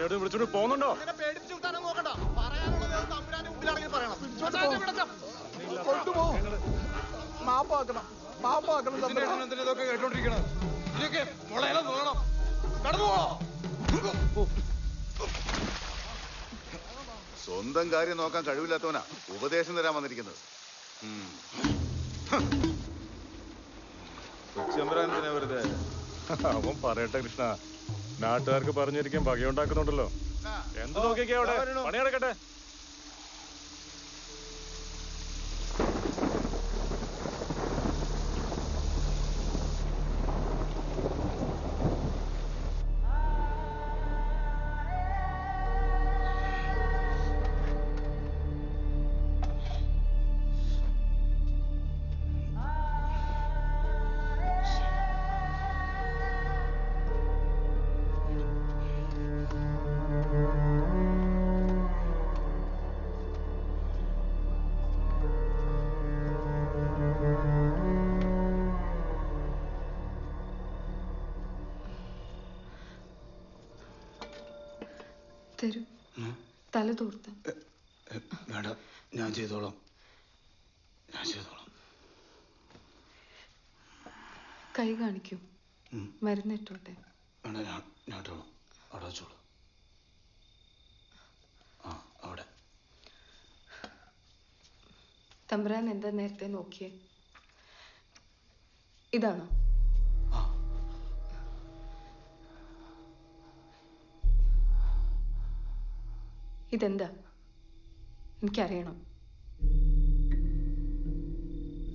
വിളിച്ചോണ്ട് പോകുന്നുണ്ടോ? പേടിച്ചു കിട്ടാനും നോക്കണ്ട. പറയാനുള്ളത് തമ്പുരാന്റെ മുമ്പിലാണെങ്കിൽ പറയണം. മാപ്പാക്കണം, മാപ്പാക്കണം. ഇതൊക്കെ കേട്ടോണ്ടിരിക്കണം. ഇതൊക്കെ നോക്കണം. കടന്നു സ്വന്തം കാര്യം നോക്കാൻ കഴിവില്ലാത്തവനാ ഉപദേശം തരാൻ വന്നിരിക്കുന്നത്. വെറുതെ അവൻ പറയട്ടെ കൃഷ്ണ. നാട്ടുകാർക്ക് പറഞ്ഞിരിക്കാൻ വകയുണ്ടാക്കുന്നുണ്ടല്ലോ. എന്ത് നോക്കിക്കേ അവിടെ പണിയെടുക്കട്ടെ. തരൂ, തല തോർത്ത. മേഡം, ഞാൻ ചെയ്തോളാം. കൈ കാണിക്കൂ. മരുന്നിട്ടോട്ടെ. വേണ്ട, ഞാൻ ഇട്ടോളാം. അവിടെ വെച്ചോളൂ. അവിടെ. തമ്പ്രാൻ എന്താ നേരത്തെ നോക്കിയേ? ഇതാണോ? ഇതെന്താ? എനിക്കറിയണം.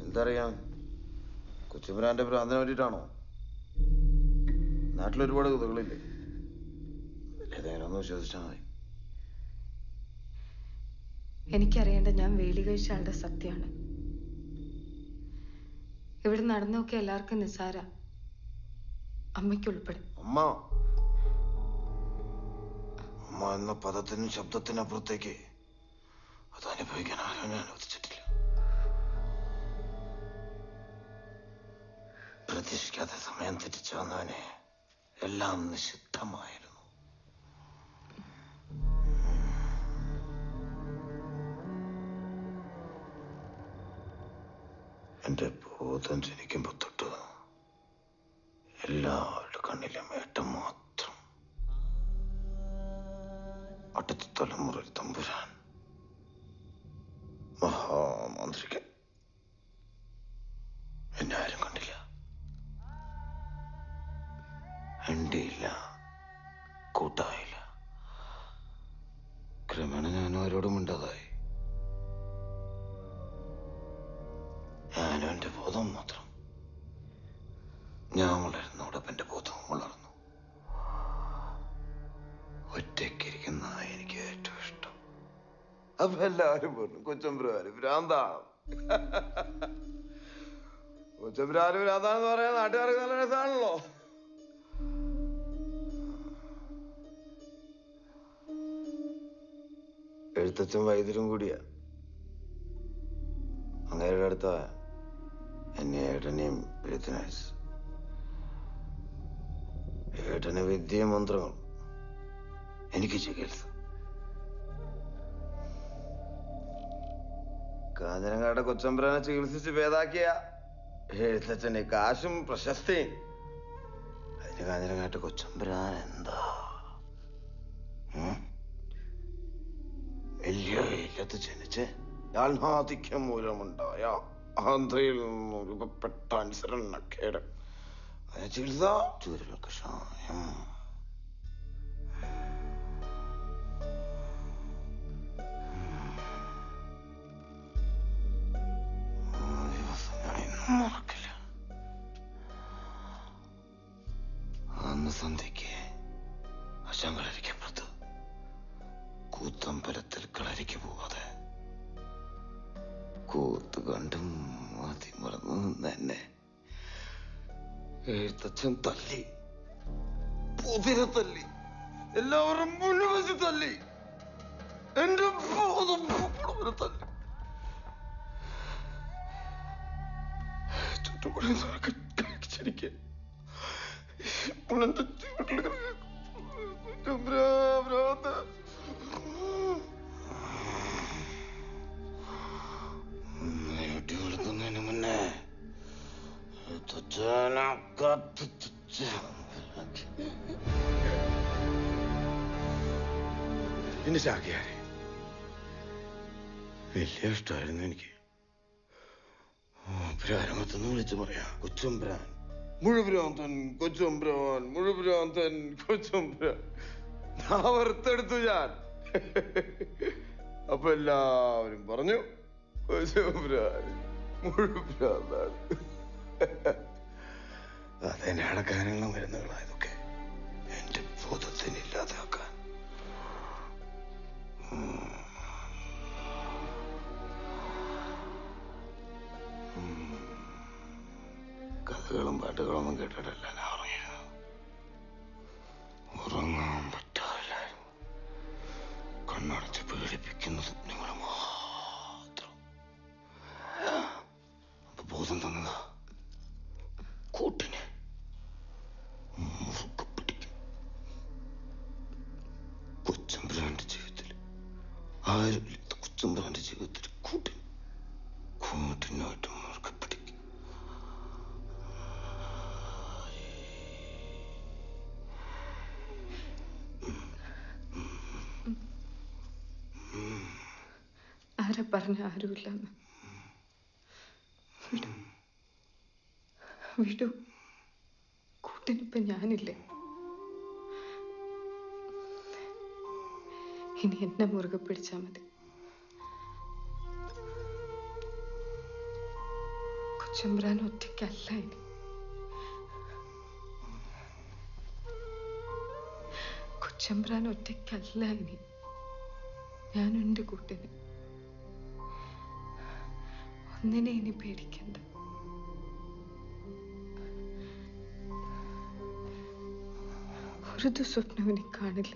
എന്തറിയാം? കൊച്ചുമ്പുരാന്റെ ഭ്രാന്തിനെ വേണ്ടിയിട്ടാണോ? നാട്ടിലൊരുപാട് കഥകളില്ലേ? ഏതായാലും വിശ്വസിച്ചാൽ മതി. എനിക്കറിയേണ്ട ഞാൻ വേലി കഴിച്ച ആളുടെ സത്യമാണ്. ഇവിടെ നടന്നൊക്കെ എല്ലാവർക്കും നിസാര, അമ്മയ്ക്കുൾപ്പെടെ. അമ്മ അമ്മ എന്ന പദത്തിനും ശബ്ദത്തിനപ്പുറത്തേക്ക് അത് അനുഭവിക്കാൻ ആരും അനുവദിച്ചിട്ടില്ല. പ്രതീക്ഷിക്കാത്ത സമയം തെറ്റിച്ചു വന്നവനെ എല്ലാം നിഷിദ്ധമായിരുന്നു. എന്റെ ബോധം ജനിക്കുമ്പോ തൊട്ട് എല്ലാവരുടെ കണ്ണിലും ഏട്ടം മാത്രം. അടുത്ത തലമുറ തമ്പുരാൻ, മഹാമാന്ത്രികൻ. എന്നെ ആരും കണ്ടില്ല, എണ്ടിയില്ല, കൂട്ടായില്ല. ക്രമേണ ഞാനും ആരോടും മിണ്ടാതായി. ഞാനും എന്റെ ബോധം മാത്രം. ഞാൻ വളരുന്നോടൊപ്പം എന്റെ ബോധവും വളർന്നു. ഒറ്റയ്ക്കിരിക്കുന്ന എനിക്ക് ഏറ്റവും ഇഷ്ടം. അപ്പൊ എല്ലാവരും പറഞ്ഞു കൊച്ചമ്പ്രാര് ഭ്രാന്താണ്. കൊച്ചമ്പ്രാര് ഭ്രാന്താണെന്ന് പറയാൻ നാട്ടുകാർക്ക് നല്ല രസമാണല്ലോ. എഴുത്തച്ഛൻ വൈദ്യരും കൂടിയാ. അങ്ങേരുടെ അടുത്ത എന്നെ ഏട്ടനെയും എഴുത്തിനയച്ചു. ഏട്ടന് വിദ്യയും മന്ത്രങ്ങളും, എനിക്ക് ചികിത്സ. കാഞ്ഞനങ്ങാട് കൊച്ചമ്പ്രാനെ ചികിത്സിച്ച് ഭേദാക്കിയ എഴുത്തച്ഛനെ കാശും പ്രശസ്തിയും. അതിന് കാഞ്ഞനങ്ങാട്ട് കൊച്ചമ്പ്രാൻ എന്താ? വലിയ ഇല്ലത്ത് ജനിച്ച് യാൾനാധിക്യം മൂലമുണ്ടായ ആന്ധ്രയിൽ നിന്നും രൂപപ്പെട്ട അനുസരണക്കേട്. അതിന് ചികിത്സ ചൂരൽ കഷായം. മറക്കില്ല. അന്ന് സന്ധ്യക്ക് അശങ്കളരിക്കപ്പുറത്ത് കൂത്തമ്പലത്തിൽ കളരിക്ക് പോവാതെ കൂത്ത് കണ്ടും അതിമറന്നു നിന്ന് എന്നെ എഴുത്തച്ഛൻ തല്ലി, പൊതിരെ തല്ലി, എല്ലാവരും മുന്നിൽ വെച്ച് തല്ലി, എന്റെ ബോധം തല്ലി. ചുറ്റുപാടി കഴിച്ചിരിക്കെ വെളുക്കുന്നതിന് മുന്നേ എന്റെ ചാക്കിയാരെ വലിയ ഇഷ്ടമായിരുന്നു എനിക്ക്. പ്രാരംഭത്തൊന്ന് വിളിച്ചു പറയാ, കൊച്ചുംബ്രാൻ മുഴുഭ്രാന്തൻ, കൊച്ചുംബ്രാൻ മുഴുഭ്രാന്തൻ, കൊച്ചുംബ്രാൻ. വറുത്തെടുത്തു ഞാൻ. അപ്പൊ എല്ലാവരും പറഞ്ഞു കൊച്ചുംബ്രാൻ മുഴുഭ്രാന്താണ്. അതെന്നെ അടക്കാനുള്ള മരുന്നുകളായതൊക്കെ എന്റെ ബോധത്തിന് ഇല്ലാതാക്കാൻ. കഥകളും പാട്ടുകളൊന്നും കേട്ടിട്ടല്ല ഞാൻ ഉറങ്ങിയത്. ഉറങ്ങാൻ പറ്റാറില്ലായിരുന്നു. കണ്ണടച്ച് പേടിപ്പിക്കുന്ന സ്വപ്നങ്ങൾ മാത്രം. അപ്പൊ ബോധം തന്നതാ കൂട്ടിന് മുറുക്കെ പിടിക്കും. കൊച്ചമ്പ്രാന്റെ ജീവിതത്തിൽ ആരുമില്ലാത്ത കൊച്ചമ്പ്രാന്റെ ജീവിതത്തിൽ കൂട്ടിനായിട്ട് മുറുക്കെ പിടിക്കും. ആരെ പറഞ്ഞ ആരുമില്ലെന്ന്. വിടൂ, കൂട്ടിനിപ്പം ഞാനില്ലേ. ഇനി എന്നെ മുറുകെ പിടിച്ചാ മതി. കൊച്ചമ്പ്രാൻ ഒറ്റയ്ക്കല്ല ഇനി. കൊച്ചമ്പ്രാൻ ഒറ്റയ്ക്കല്ല ഇനി. ഞാനും എൻ്റെ കൂട്ടിന്. ഒന്നിനെ ഇനി പേടിക്കണ്ട. ഒരു ദുസ്വപ്നം ഇനി കാണില്ല.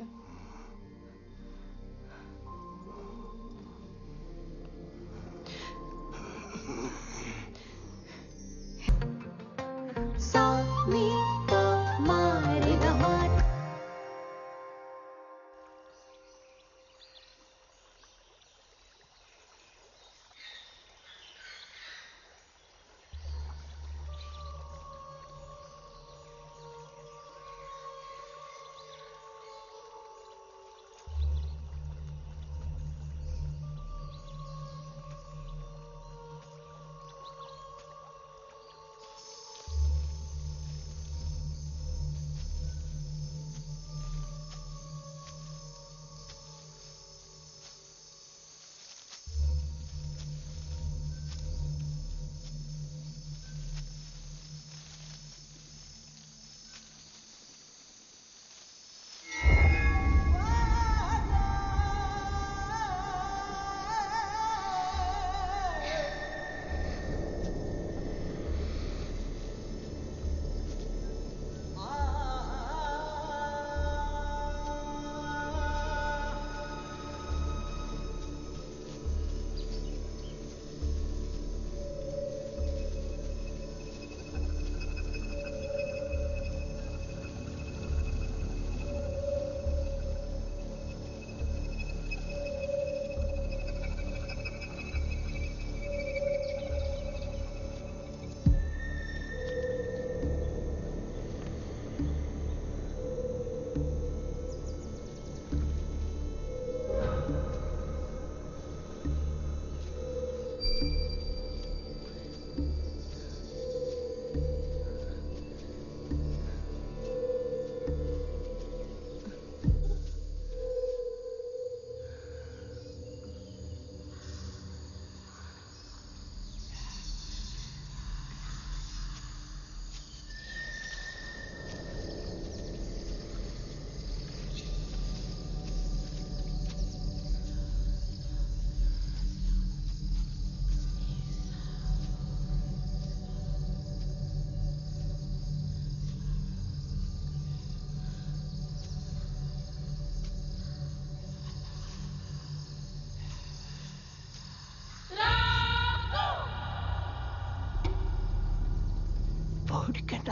പേടിക്കണ്ട,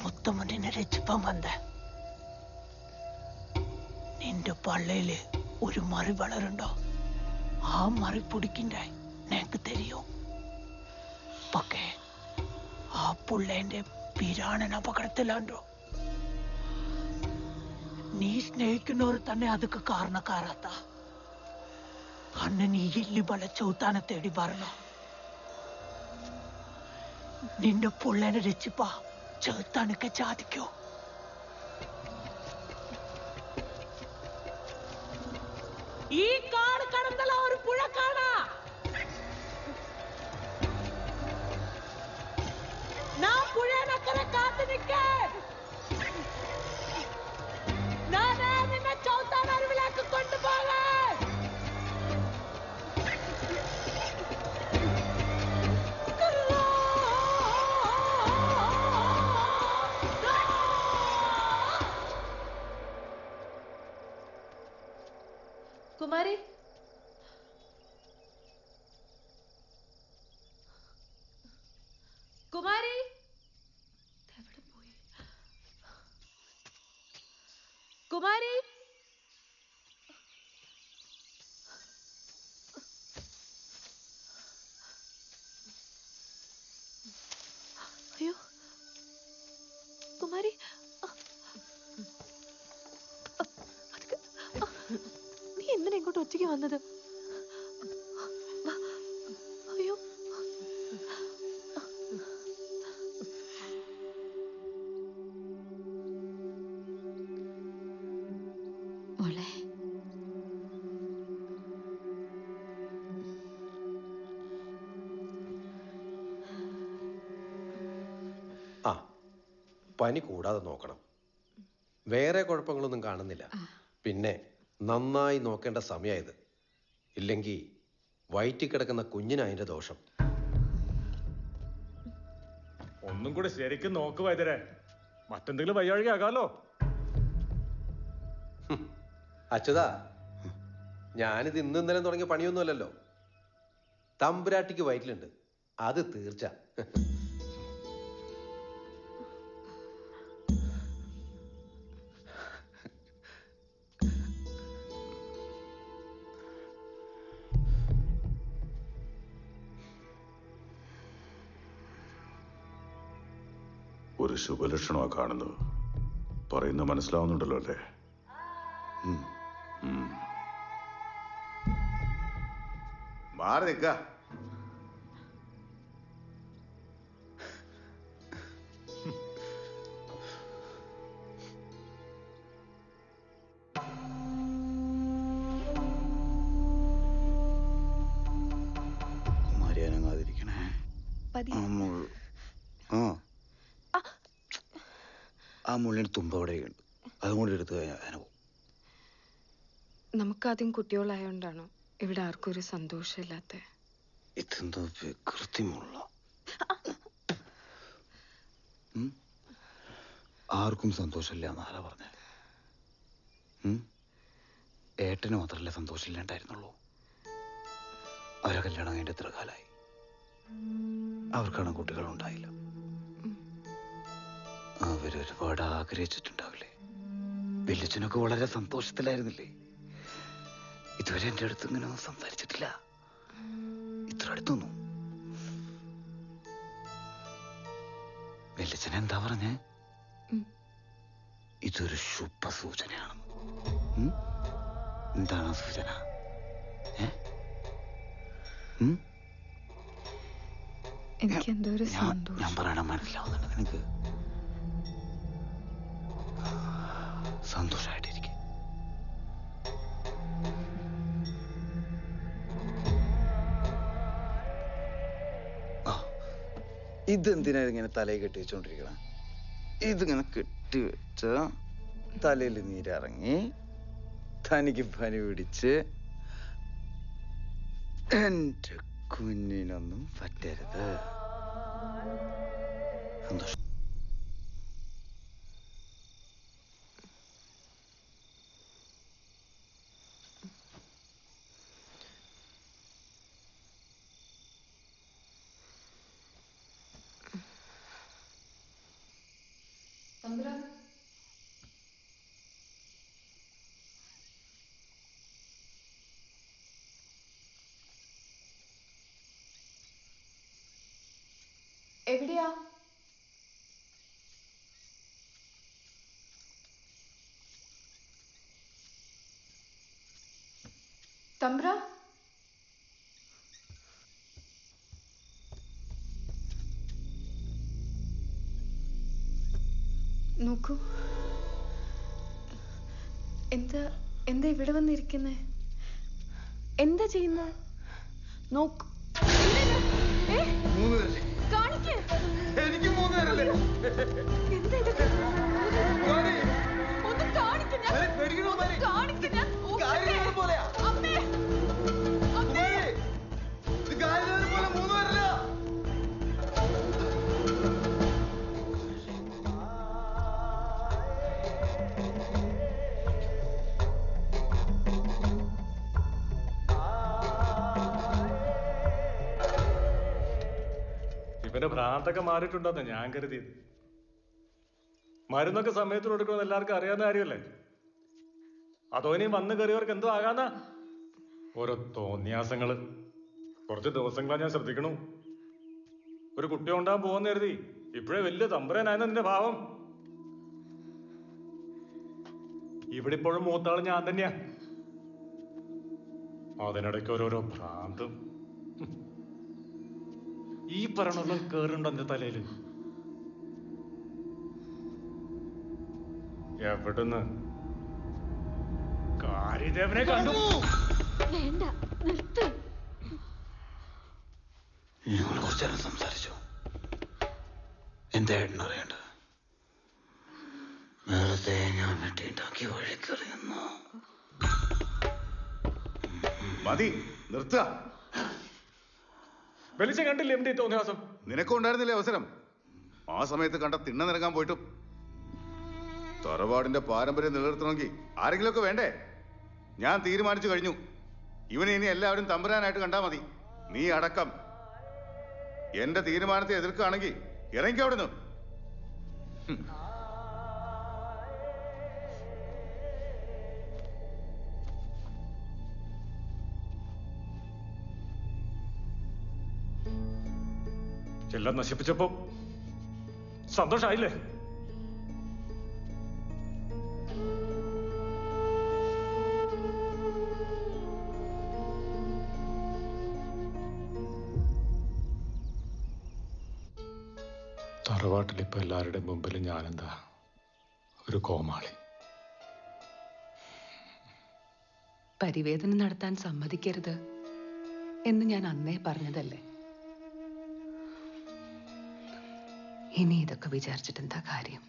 മുത്തമ്മനെ രക്ഷിപ്പാൻ വന്ന നിന്റെ പള്ളയില് ഒരു മറി വളരുണ്ടോ? ആ മറി പിടിക്കണ്ടേ നിനക്ക് തരിയോ? പക്ഷേ ആ പുള്ളേന്റെ പിരാണൻ അപകടത്തിലാണ്ടോ? നീ സ്നേഹിക്കുന്നവർ തന്നെ അതൊക്കെ കാരണക്കാരാത്ത അന്ന് നീ ഇല്ലി ബല ചൗത്താനെ തേടി പറഞ്ഞു. നിന്റെ പുള്ളേനെ രക്ഷിപ്പാ ചൗത്താനൊക്കെ സാധിക്കോ? ഈ കാട് കടന്നല ഒരു പുഴ കാണാ. ഞാൻ പുഴനക്കരെ കാത്തു നിൽക്കേ. ഞാനേ നിന്നെ ചൗത്താൻ അരുവിലേക്ക് കൊണ്ടുപോകാൻ. കുമാരി, കുമാരി എവിടെ പോയി? കുമാരി, അയ്യോ കുമാരി, നീ എന്തിനാ ഇങ്ങോട്ട് ഒറ്റയ്ക്ക് വന്നത്? അയ്യോ മോളെ, ആ, പനി കൂടാതെ നോക്കണം. വേറെ കുഴപ്പങ്ങളൊന്നും കാണുന്നില്ല. പിന്നെ നന്നായി നോക്കേണ്ട സമയമായത്. ഇല്ലെങ്കിൽ വയറ്റിൽ കിടക്കുന്ന കുഞ്ഞിന് അതിന്റെ ദോഷം. ഒന്നും കൂടെ ശരിക്കും നോക്ക് വൈദ്യരെ, മറ്റെന്തെങ്കിലും വയ്യാഴിക ആകാലോ. അച്യുതാ, ഞാനിത് ഇന്നും ഇന്നലെ തുടങ്ങിയ പണിയൊന്നുമല്ലല്ലോ. തമ്പുരാട്ടിക്ക് വയറ്റിലുണ്ട്, അത് തീർച്ച. ഒരു ശുഭലക്ഷണമാണ് കാണുന്നത്. പറയുന്ന മനസ്സിലാവുന്നുണ്ടല്ലോ അല്ലേ? മാറി നിൽക്ക. കുമാരി അനങ്ങാതിരിക്കണേ. ആ മുള്ളിന് തുമ്പ് അവിടെയുണ്ട്, അതും കൂടി എടുത്തു കഴിഞ്ഞാൽ അനവും. നമുക്കാദ്യം കുട്ടികളായോണ്ടാണോ ഇവിടെ ആർക്കും ഒരു സന്തോഷമില്ലാത്ത? ഇതെന്തോ വികൃതിമുള്ള. ആർക്കും സന്തോഷമില്ല എന്നാരാ പറഞ്ഞേ? ഏട്ടന് മാത്രമല്ലേ സന്തോഷമില്ലാണ്ടായിരുന്നുള്ളൂ. അവരെ കല്യാണം കഴിഞ്ഞിട്ട് എത്ര കാലമായി? അവർക്കാണ് കുട്ടികളുണ്ടായില്ല. അവരൊരുപാട് ആഗ്രഹിച്ചിട്ടുണ്ടാവില്ലേ? വല്യച്ഛനൊക്കെ വളരെ സന്തോഷത്തിലായിരുന്നില്ലേ? ഇതുവരെ എൻ്റെ അടുത്ത് ഇങ്ങനെ ഒന്നും സംസാരിച്ചിട്ടില്ല, ഇത്ര അടുത്തൊന്നും. വല്യച്ഛൻ എന്താ പറഞ്ഞേ? ഇതൊരു ശുഭ സൂചനയാണ്. എന്താണ് സൂചന? ഞാൻ പറയണ മനസ്സിലാവുന്നുണ്ട് നിനക്ക്? സന്തോഷമായിട്ടിരിക്കും. ഇതെന്തിനാ ഇങ്ങനെ തലയിൽ കെട്ടി വെച്ചോണ്ടിരിക്കണ? ഇതിങ്ങനെ കെട്ടി വെച്ച തലയിൽ നീരിറങ്ങി തനിക്ക് പനി പിടിച്ച് എന്റെ കുഞ്ഞിനൊന്നും പറ്റരുത്. സന്തോഷം. എവിടെയാ? തമ്പ്ര, നോക്കൂ. എന്താ ഇവിടെ വന്നിരിക്കുന്നേ? എന്താ ചെയ്യുന്നത്? നോക്കൂ. എനിക്ക് 3 പേരല്ലേ? എന്താ ഇതൊക്കെ? ഒന്ന് കാണിക്കുന്ന അമ്മേ, അമ്മേ. ഇത് ഗായകരെ പോലെ 3 പേരല്ല. ഇവന്റെ ഭ്രാന്തൊക്കെ മാറിയിട്ടുണ്ടെന്ന് ഞാൻ കരുതിയത്. മരുന്നൊക്കെ സമയത്ത് കൊടുക്കണമെന്ന് എല്ലാവർക്കും അറിയാവുന്ന കാര്യമല്ലേ? അതോ ഇനി വന്ന് കയറിയവർക്ക് എന്തോ ആകാന്ന ഓരോ തോന്നിയാസങ്ങള്. കുറച്ച് ദിവസങ്ങളാ ഞാൻ ശ്രദ്ധിക്കണു. ഒരു കുട്ടി ഉണ്ടാകാൻ പോകുന്ന കരുതി ഇപ്പോഴേ വലിയ തമ്പുരാനായെന്ന നിന്റെ ഭാവം. ഇവിടെ ഇപ്പോഴും മൂത്താള് ഞാൻ തന്നെയാ. അതിനിടയ്ക്ക് ഓരോരോ ഭ്രാന്തും. ഈ പറയണുള്ള കേറുണ്ടോ എന്റെ തലയില്? എവിടുന്ന് കാര്യദേവനെ കണ്ടു? വേണ്ട, നിർത്ത്. ഞങ്ങൾ കുറച്ചേരം സംസാരിച്ചു. എന്തായിരുന്നു അറിയേണ്ടത്? വെറുതെ ഞാൻ വെട്ടിണ്ടാക്കി വഴിക്കറിയുന്നു. മതി, നിർത്തുക. വെളിച്ചം കണ്ടില്ലേ എന്റെ തോന്നിയാസം? നിനക്കും ഉണ്ടായിരുന്നില്ലേ അവസരം? ആ സമയത്ത് കണ്ട തിണ്ണ നിരങ്ങാൻ പോയിട്ടും. തറവാടിന്റെ പാരമ്പര്യം നിലനിർത്തണമെങ്കിൽ ആരെങ്കിലുമൊക്കെ വേണ്ടേ? ഞാൻ തീരുമാനിച്ചു കഴിഞ്ഞു. ഇവനെ ഇനി എല്ലാവരും തമ്പുരാനായിട്ട് കണ്ടാ മതി. നീ അടക്കം. എന്റെ തീരുമാനത്തെ എതിർക്കുകയാണെങ്കിൽ ഇറങ്ങി അവിടുന്ന്. എല്ലാം നശിപ്പിച്ചപ്പോ സന്തോഷായില്ലേ? തറവാട്ടിലിപ്പോ എല്ലാവരുടെ മുമ്പിൽ ഞാനെന്താ ഒരു കോമാളി. പരിവേദന നടത്താൻ സമ്മതിക്കരുത് എന്ന് ഞാൻ അന്നേ പറഞ്ഞതല്ലേ. ഇനി ഇതൊക്കെ വിചാരിച്ചിട്ട് എന്താ കാര്യം?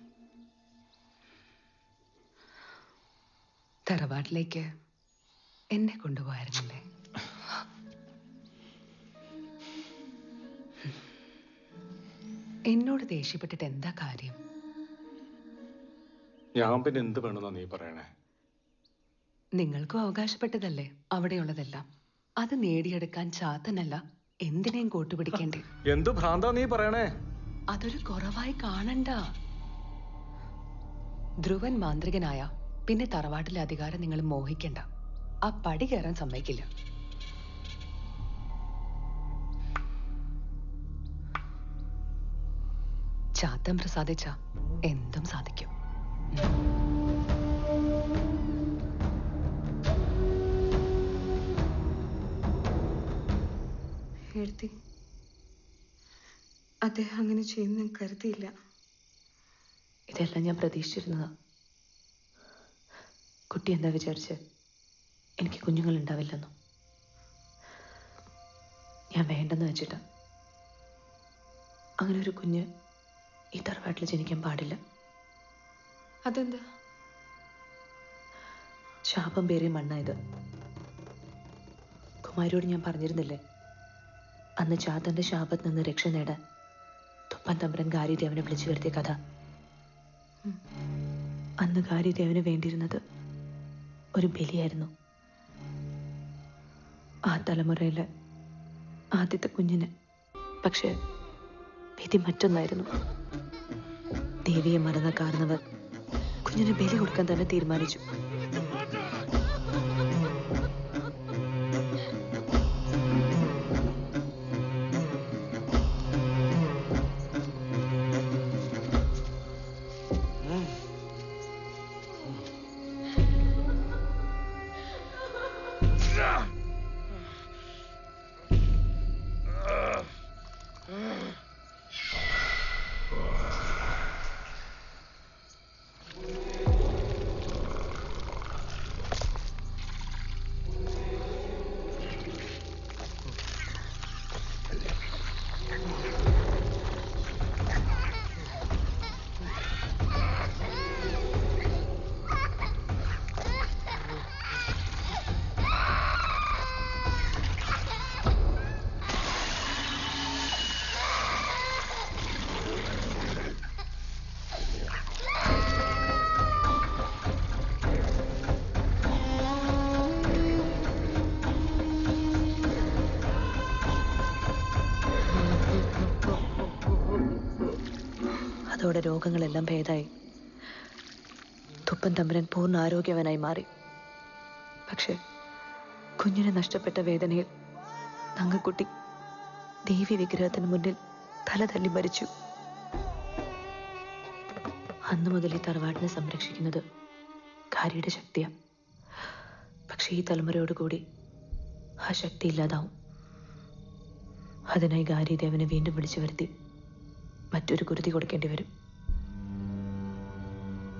തറവാട്ടിലേക്ക് എന്നെ കൊണ്ടുപോയായിരുന്നില്ലേ? എന്നോട് ദേഷ്യപ്പെട്ടിട്ട് എന്താ കാര്യം? ഞാൻ പിന്നെ എന്ത് വേണമെന്നാ നീ പറയണേ? നിങ്ങൾക്കും അവകാശപ്പെട്ടതല്ലേ അവിടെയുള്ളതെല്ലാം. അത് നേടിയെടുക്കാൻ ചാത്തനല്ല എന്തിനേം കൂട്ടുപിടിക്കേണ്ടി. എന്ത് ഭ്രാന്താ നീ പറയണേ? അതൊരു കുറവായി കാണണ്ട. ധ്രുവൻ മാന്ത്രികനായ പിന്നെ തറവാട്ടിലെ അധികാരം നിങ്ങൾ മോഹിക്കണ്ട. ആ പടി കയറാൻ സമ്മതിക്കില്ല. ചാത്തൻ പ്രസാദിച്ച എന്തും സാധിക്കും. എഴുതി അദ്ദേഹം അങ്ങനെ ചെയ്യുന്ന കരുതിയില്ല. ഇതെല്ലാം ഞാൻ പ്രതീക്ഷിച്ചിരുന്നതാ. കുട്ടി എന്താ വിചാരിച്ച് എനിക്ക് കുഞ്ഞുങ്ങൾ ഉണ്ടാവില്ലെന്നോ? ഞാൻ വേണ്ടെന്ന് വെച്ചിട്ടാ. അങ്ങനെ ഒരു കുഞ്ഞ് ഈ തറവാട്ടിൽ ജനിക്കാൻ പാടില്ല. അതെന്താ? ശാപം പേരെ മണ്ണായത്. കുമാരിയോട് ഞാൻ പറഞ്ഞിരുന്നില്ലേ, അന്ന് ചാത്തന്റെ ശാപത്തിൽ നിന്ന് രക്ഷ നേടാൻ തുപ്പൻ തമ്പുരാൻ ഗാരിദേവനെ വിളിച്ചു വരുത്തിയ കഥ. അന്ന് ഗാരിദേവന് വേണ്ടിയിരുന്നത് ഒരു ബലിയായിരുന്നു. ആ തലമുറയിലെ ആദ്യത്തെ കുഞ്ഞിന്. പക്ഷെ വിധി മറ്റൊന്നായിരുന്നു. ദേവിയെ മറന്ന കാരണവർ കുഞ്ഞിന് ബലി കൊടുക്കാൻ തന്നെ തീരുമാനിച്ചു. അതോടെ രോഗങ്ങളെല്ലാം ഭേദമായി. തുപ്പൻ തമ്പുരാൻ പൂർണ്ണ ആരോഗ്യവനായി മാറി. പക്ഷെ കുഞ്ഞിനെ നഷ്ടപ്പെട്ട വേദനയിൽ തങ്കക്കുട്ടി ദേവി വിഗ്രഹത്തിന് മുന്നിൽ തല തല്ലി മരിച്ചു. അന്നു മുതൽ ഈ തറവാടിനെ സംരക്ഷിക്കുന്നത് കാരിയുടെ ശക്തിയാണ്. പക്ഷെ ഈ തലമുറയോടുകൂടി ആ ശക്തി ഇല്ലാതാവും. അതിനായി ഗാരിദേവനെ വീണ്ടും വിളിച്ചു വരുത്തി മറ്റൊരു കുരുതി കൊടുക്കേണ്ടി വരും.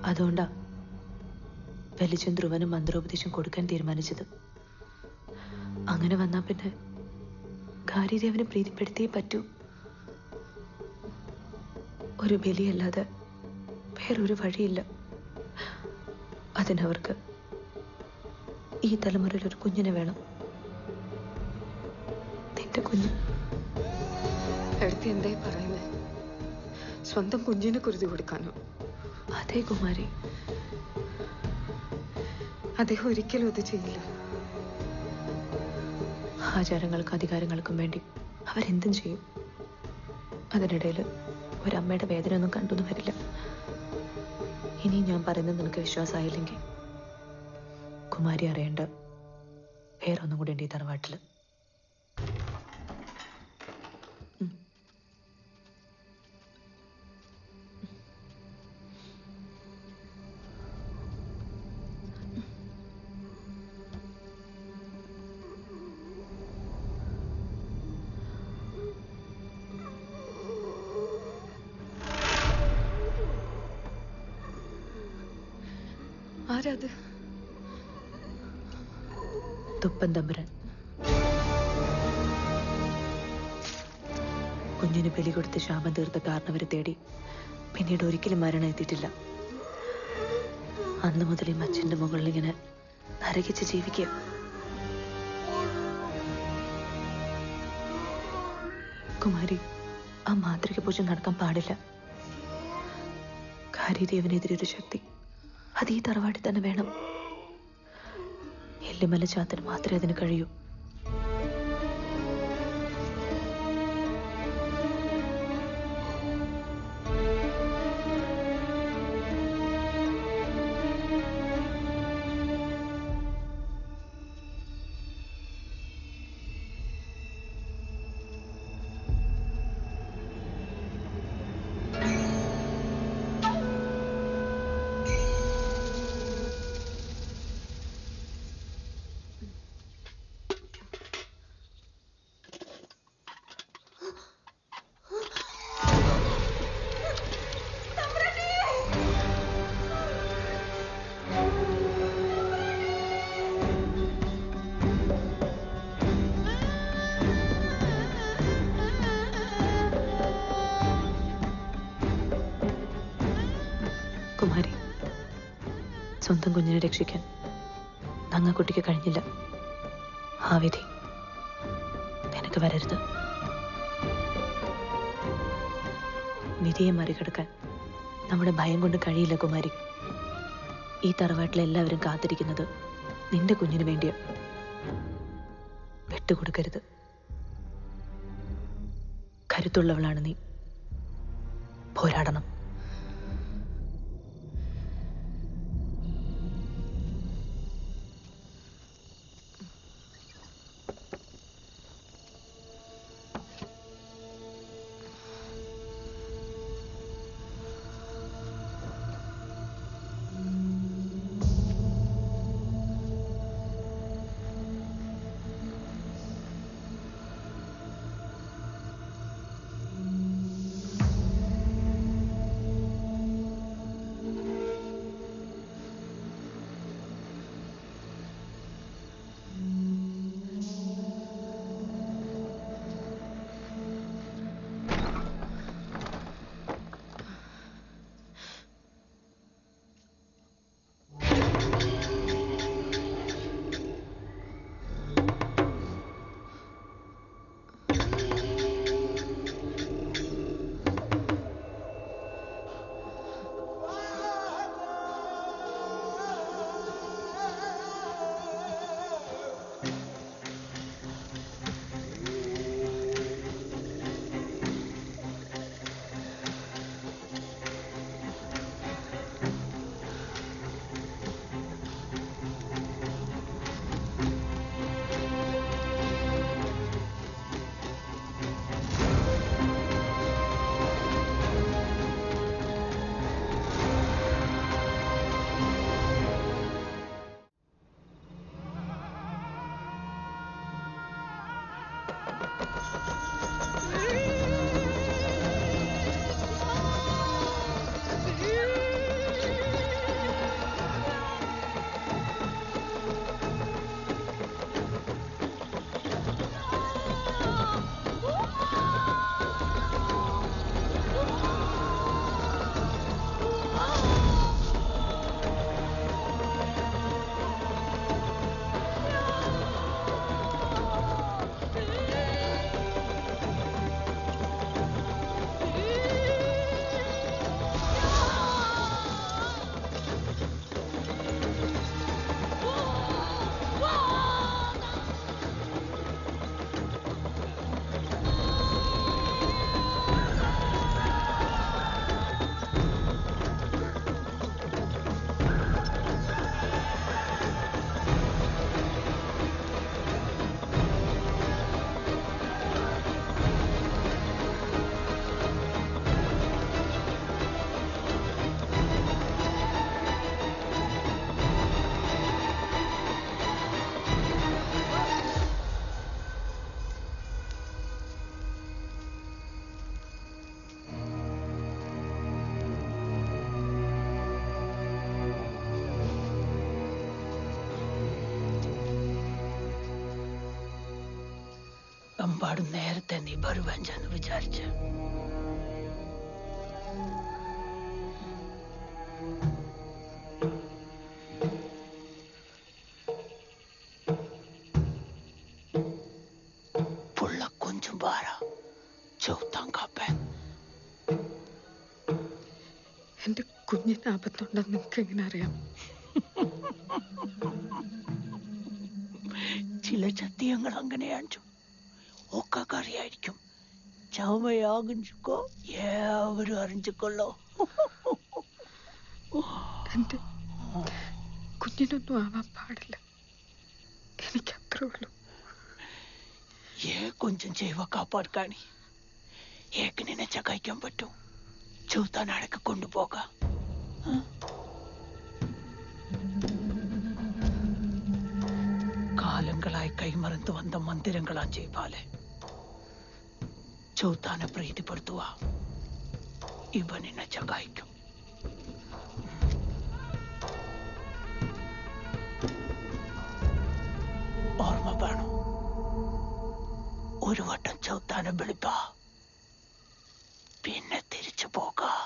അതുകൊണ്ടാ വലിച്ചും ധ്രുവനും മന്ത്രോപദേശം കൊടുക്കാൻ തീരുമാനിച്ചത്. അങ്ങനെ വന്നാ പിന്നെ ഗാരിദേവനെ പ്രീതിപ്പെടുത്തിയേ പറ്റൂ. ഒരു ബലിയല്ലാതെ വേറൊരു വഴിയില്ല. അതിനവർക്ക് ഈ തലമുറയിൽ ഒരു കുഞ്ഞിനെ വേണം. നിന്റെ കുഞ്ഞ്. എടുത്ത് എന്തായി പറയുന്നേ? സ്വന്തം കുഞ്ഞിനെ കുരുതി കൊടുക്കാനോ? അതെ കുമാരി, അദ്ദേഹം ഒരിക്കലും അത് ചെയ്യില്ല. ആചാരങ്ങൾക്കും അധികാരങ്ങൾക്കും വേണ്ടി അവരെന്തും ചെയ്യും. അതിനിടയിൽ ഒരമ്മയുടെ വേദന ഒന്നും കണ്ടൊന്നും വരില്ല. ഇനി ഞാൻ പറയുന്നത് നിനക്ക് വിശ്വാസമായില്ലെങ്കിൽ കുമാരി അറിയേണ്ട വേറെ ഒന്നും കൂടി ഉണ്ട് ഈ തറവാട്ടില്. ആരാത്? തുപ്പൻ തമ്പുരാൻ. കുഞ്ഞിന് ബലി കൊടുത്ത് ശാപം തീർത്ത കാരണവരെ തേടി പിന്നീട് ഒരിക്കലും മരണം എത്തിയിട്ടില്ല. അന്ന് മുതൽ ഈ മച്ചിന്റെ മുകളിൽ ഇങ്ങനെ നരകിച്ച് ജീവിക്കുക. കുമാരി, ആ മാന്ത്രിക പൂജ നടക്കാൻ പാടില്ല. കാരിദേവനെതിരെ ഒരു ശക്തി അത് ഈ തറവാട്ടിൽ തന്നെ വേണം. എല്ലുമല ചാത്തന് മാത്രമേ അതിന് കഴിയൂ. കുമാരി, സ്വന്തം കുഞ്ഞിനെ രക്ഷിക്കാൻ നങ്ങക്കുട്ടിക്ക് കഴിഞ്ഞില്ല. ആ വിധി നിനക്ക് വരരുത്. വിധിയെ മറികടക്കാൻ നമ്മുടെ ഭയം കൊണ്ട് കഴിയില്ല കുമാരി. ഈ തറവാട്ടിലെ എല്ലാവരും കാത്തിരിക്കുന്നത് നിന്റെ കുഞ്ഞിന് വേണ്ടിയാ. വിട്ടുകൊടുക്കരുത്. കരുത്തുള്ളവളാണ് നീ. പോരാടണം. എമ്പാടും നേരത്തെ നീ വരുവാഞ്ചെന്ന് വിചാരിച്ച് പുള്ള കൊഞ്ചും പാറ ചൗത്താൻ കാപ്പൻ. എന്റെ കുഞ്ഞിന് ആപത്തുണ്ടെന്ന് നിങ്ങൾക്ക് എങ്ങനെ അറിയാം? ചില സത്യങ്ങൾ അങ്ങനെയാണ്. ഒക്കെ അറിയായിരിക്കും. ചവമയാകുഞ്ചുക്കോ ഏവരും അറിഞ്ഞുകൊള്ളോ. എന്റെ കുഞ്ഞിനൊന്നും ആവാൻ പാടില്ല. എനിക്ക് അത്രേ ഉള്ളൂ. కొంచెం చేయవ కాపాడు కానీ ఏక నిన్న చకాయిക്കാൻ പറ്റും. ചൂത്താനാടൊക്കെ കൊണ്ടുപോകാം. കാലങ്ങളായി കൈമറന്നു വന്ന മന്ദിരങ്ങളാ ചെയ്പാലെ ചൗത്താനെ പ്രീതിപ്പെടുത്തുക. ഇവ നിന്നെ ചകായിക്കും. ഓർമ്മ വേണം. ഒരു വട്ടം ചൗത്താനെ വിളിപ്പ, പിന്നെ തിരിച്ചു പോകാം.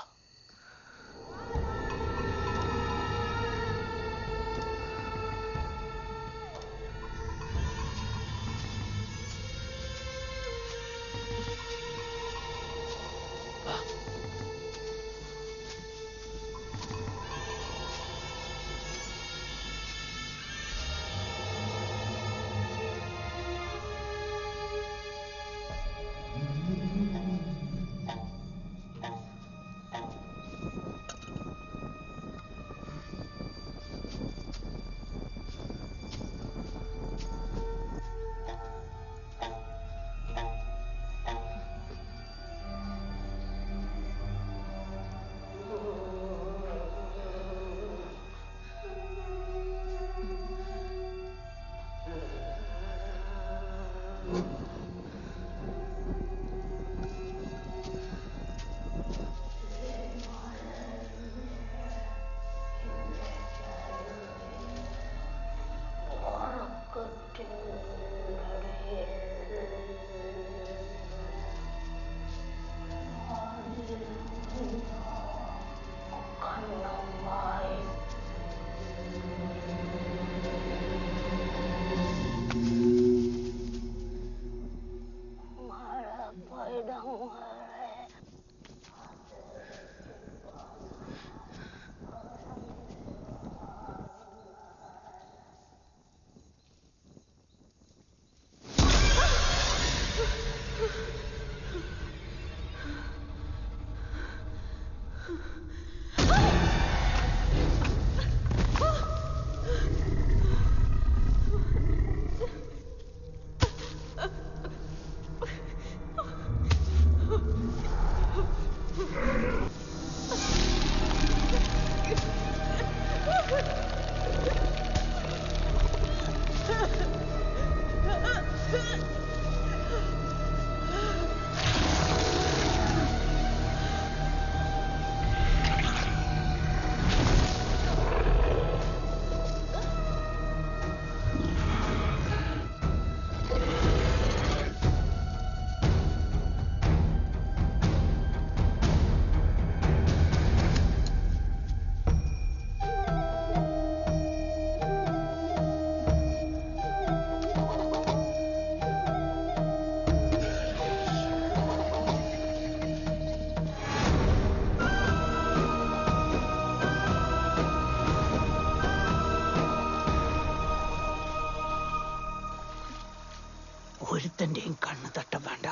ഒരുത്തന്റെയും കണ്ണ് തട്ട വേണ്ട.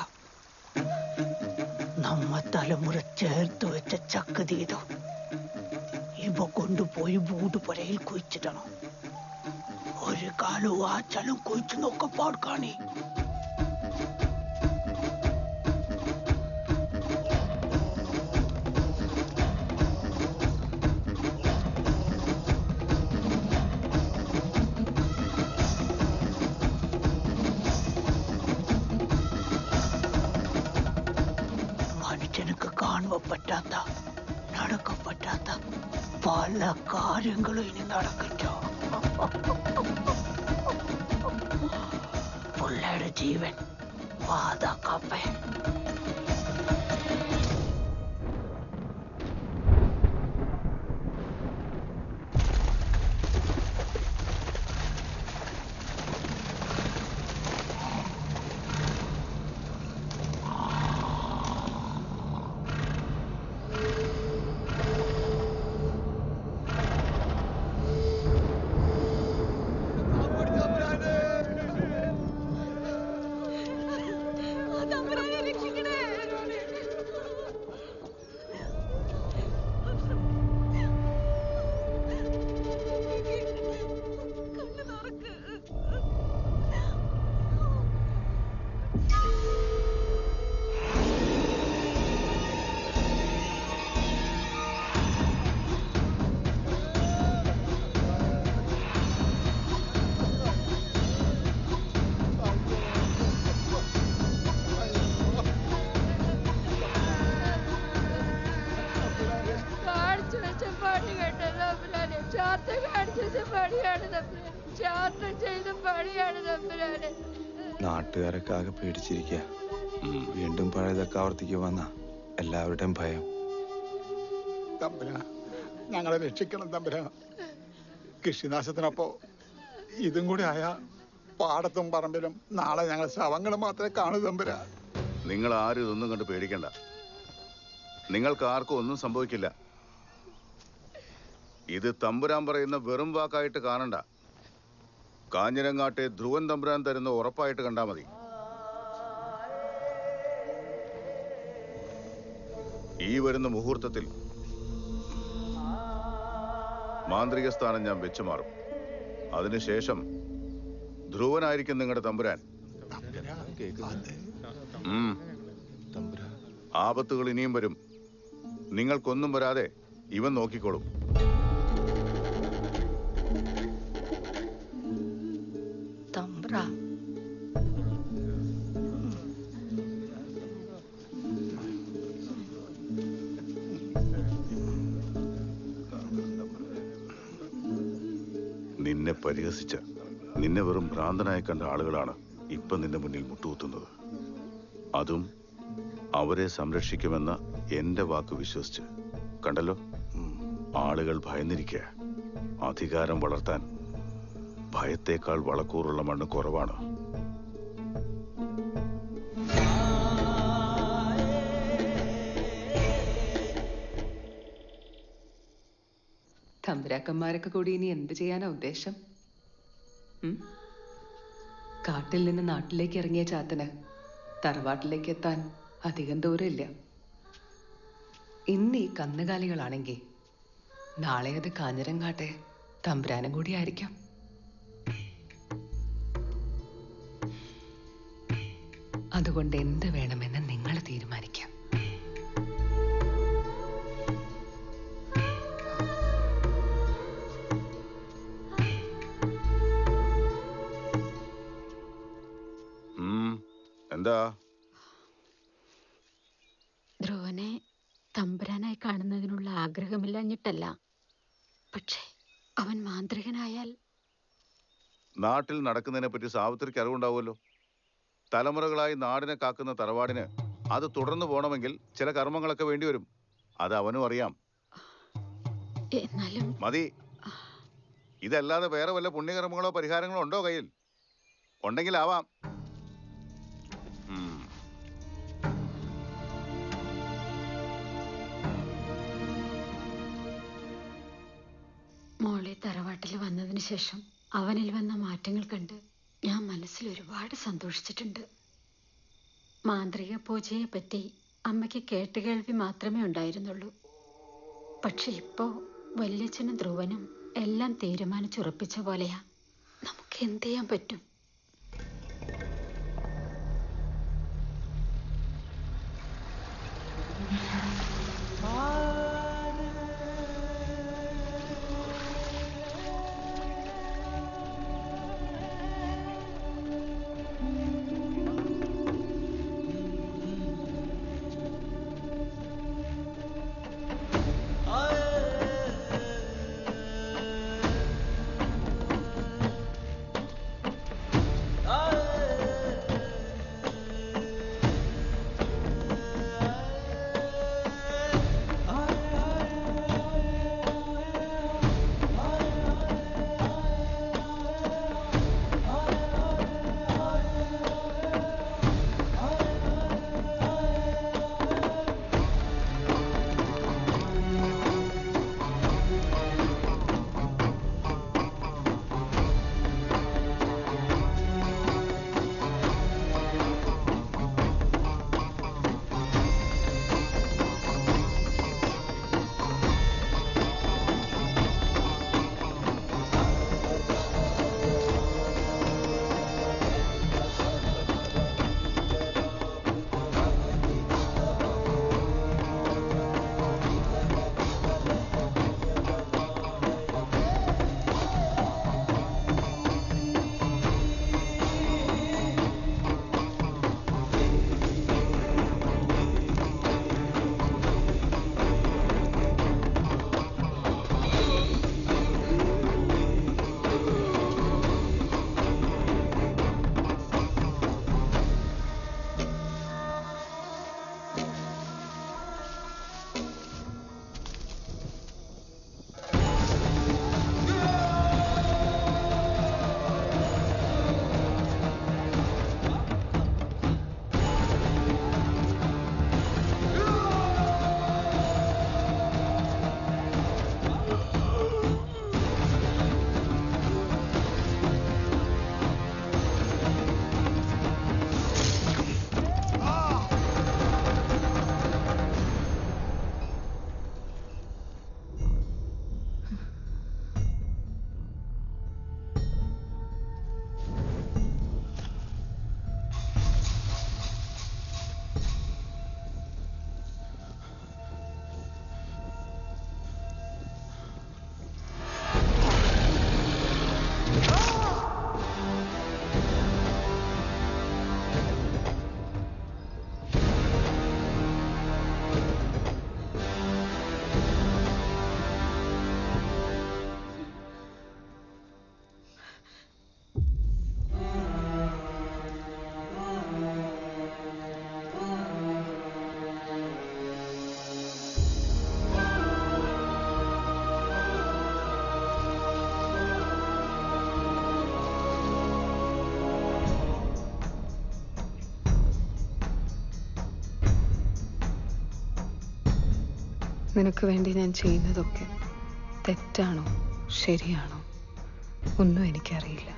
നമ്മ തലമുറ ചേർത്ത് വെച്ച ചക്കതീതം ഇവ കൊണ്ടുപോയി വീടുപുരയിൽ കുഴിച്ചിടണം. ഒരു കാലവും ആ ചലം കുഴിച്ചു നോക്കപ്പാട് കാണി. പറ്റാത്ത നടക്ക പറ്റാത്ത പല കാര്യങ്ങളും ഇനി നടക്കട്ടോ. പിള്ളേരുടെ ജീവൻ വാദ കപ്പേ നാട്ടുകാരൊക്കെ ആകെ പേടിച്ചിരിക്കുക. വീണ്ടും പഴയതൊക്കെ ആവർത്തിക്കുമെന്ന എല്ലാവരുടെയും ഭയം. തമ്പുരാ, ഞങ്ങളെ രക്ഷിക്കണം തമ്പുരാ. കൃഷിനാശത്തിനപ്പോ ഇതും കൂടി ആയ പാടത്തും പറമ്പിലും നാളെ ഞങ്ങൾ ശവങ്ങൾ മാത്രമേ കാണൂ തമ്പുരാ. നിങ്ങൾ ആരും ഇതൊന്നും കണ്ട് പേടിക്കണ്ട. നിങ്ങൾക്ക് ആർക്കും ഒന്നും സംഭവിക്കില്ല. ഇത് തമ്പുരാൻ പറയുന്ന വെറും വാക്കായിട്ട് കാണണ്ട. കാഞ്ഞിരങ്ങാട്ടെ ധ്രുവൻ തമ്പുരാൻ തരുന്ന ഉറപ്പായിട്ട് കണ്ടാ മതി. ഈ വരുന്ന മുഹൂർത്തത്തിൽ മാന്ത്രിക സ്ഥാനം ഞാൻ വെച്ചു മാറും. അതിനുശേഷം ധ്രുവനായിരിക്കും നിങ്ങളുടെ തമ്പുരാൻ. ആപത്തുകൾ ഇനിയും വരും. നിങ്ങൾക്കൊന്നും വരാതെ ഇവൻ നോക്കിക്കോളും. നിന്നെ പരിഹസിച്ച, നിന്നെ വെറും ഭ്രാന്തനായി കണ്ട ആളുകളാണ് ഇപ്പൊ നിന്റെ മുന്നിൽ മുട്ടുകുത്തുന്നത്. അതും അവരെ സംരക്ഷിക്കുമെന്ന എന്റെ വാക്ക് വിശ്വസിച്ച്. കണ്ടല്ലോ, ആളുകൾ ഭയന്നിരിക്കുക. അധികാരം വളർത്താൻ ഭയത്തേക്കാൾ വളക്കൂറുള്ള മണ്ണ് കുറവാണ്. തമ്പുരാക്കന്മാരൊക്കെ കൂടി ഇനി എന്ത് ചെയ്യാനാ ഉദ്ദേശം? കാട്ടിൽ നിന്ന് നാട്ടിലേക്ക് ഇറങ്ങിയ ചാത്തന് തറവാട്ടിലേക്ക് എത്താൻ അധികം ദൂരമില്ല. ഇന്ന് ഈ കന്നുകാലികളാണെങ്കിൽ നാളെ അത് കാഞ്ഞിരങ്ങാട്ടെ തമ്പുരാനും കൂടി ആയിരിക്കാം. അതുകൊണ്ട് എന്ത് വേണമെന്ന് നിങ്ങൾ തീരുമാനിക്കാം. എന്താ? ധ്രുവനെ തമ്പുരാനായി കാണുന്നതിനുള്ള ആഗ്രഹമില്ലഞ്ഞിട്ടല്ല, പക്ഷേ അവൻ മാന്ത്രികനായാൽ. നാട്ടിൽ നടക്കുന്നതിനെ പറ്റി സാവിത്രിക്ക് അറിവുണ്ടാവുമല്ലോ. തലമുറകളായി നാടിനെ കാക്കുന്ന തറവാടിന് അത് തുടർന്നു പോകണമെങ്കിൽ ചില കർമ്മങ്ങളൊക്കെ വേണ്ടിവരും. അത് അവനും അറിയാം. എന്നാലും മതി. ഇതല്ലാതെ വേറെ വല്ല പുണ്യകർമ്മങ്ങളോ പരിഹാരങ്ങളോ ഉണ്ടോ കയ്യിൽ? ഉണ്ടെങ്കിലാവാം. മോളെ തറവാട്ടിൽ വന്നതിന് ശേഷം അവനിൽ വന്ന മാറ്റങ്ങൾ കണ്ട് ഞാൻ മനസ്സിൽ ഒരുപാട് സന്തോഷിച്ചിട്ടുണ്ട്. മാന്ത്രിക പൂജയെ പറ്റി അമ്മയ്ക്ക് കേട്ടുകേൾവി മാത്രമേ ഉണ്ടായിരുന്നുള്ളൂ. പക്ഷെ ഇപ്പോ വല്യച്ഛനും ധ്രുവനും എല്ലാം തീരുമാനിച്ചുറപ്പിച്ച പോലെയാ. നമുക്ക് എന്ത് ചെയ്യാൻ പറ്റും? നിനക്ക് വേണ്ടി ഞാൻ ചെയ്യുന്നതൊക്കെ തെറ്റാണോ ശരിയാണോ ഒന്നും എനിക്കറിയില്ല.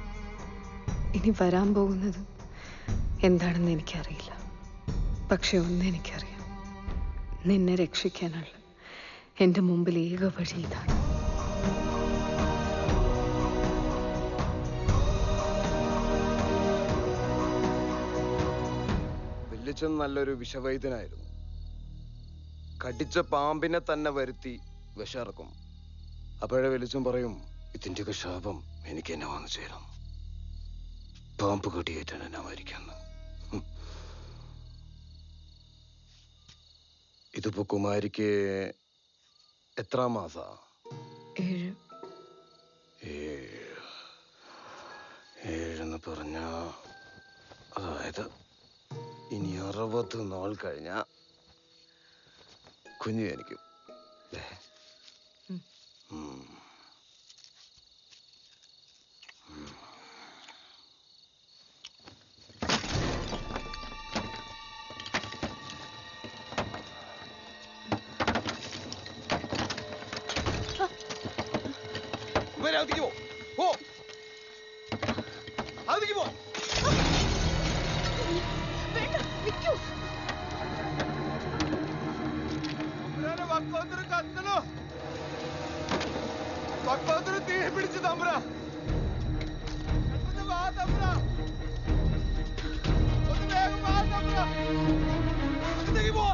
ഇനി വരാൻ പോകുന്നത് എന്താണെന്ന് എനിക്കറിയില്ല. പക്ഷെ ഒന്ന് എനിക്കറിയാം, നിന്നെ രക്ഷിക്കാനുള്ള എൻ്റെ മുമ്പിൽ ഏക വഴി ഇതാണ്. വല്യച്ഛൻ നല്ലൊരു വിഷവൈദ്യനായിരുന്നു. കടിച്ച പാമ്പിനെ തന്നെ വരുത്തി വിഷമിറക്കും. അപ്പോഴേ വലിച്ചും പറയും, ഇതിൻ്റെയൊക്കെ ശാപം എനിക്ക് എന്നെ വന്നു ചേരും. പാമ്പ് കടിയേറ്റാണ് എന്നെ മരിക്കാന്ന്. ഇതിപ്പോ കുമാരിക്ക് എത്രാം മാസാ? 7. 7 പറഞ്ഞ അതായത് ഇനി 60 നാൾ കഴിഞ്ഞ കുഞ്ഞു എനിക്കും. തീ പിടിച്ചു തമ്പ്ര. വാ തമ്പ്ര, ഒന്ന് വേഗം വാ തമ്പ്ര. അകത്തേക്ക് പോ.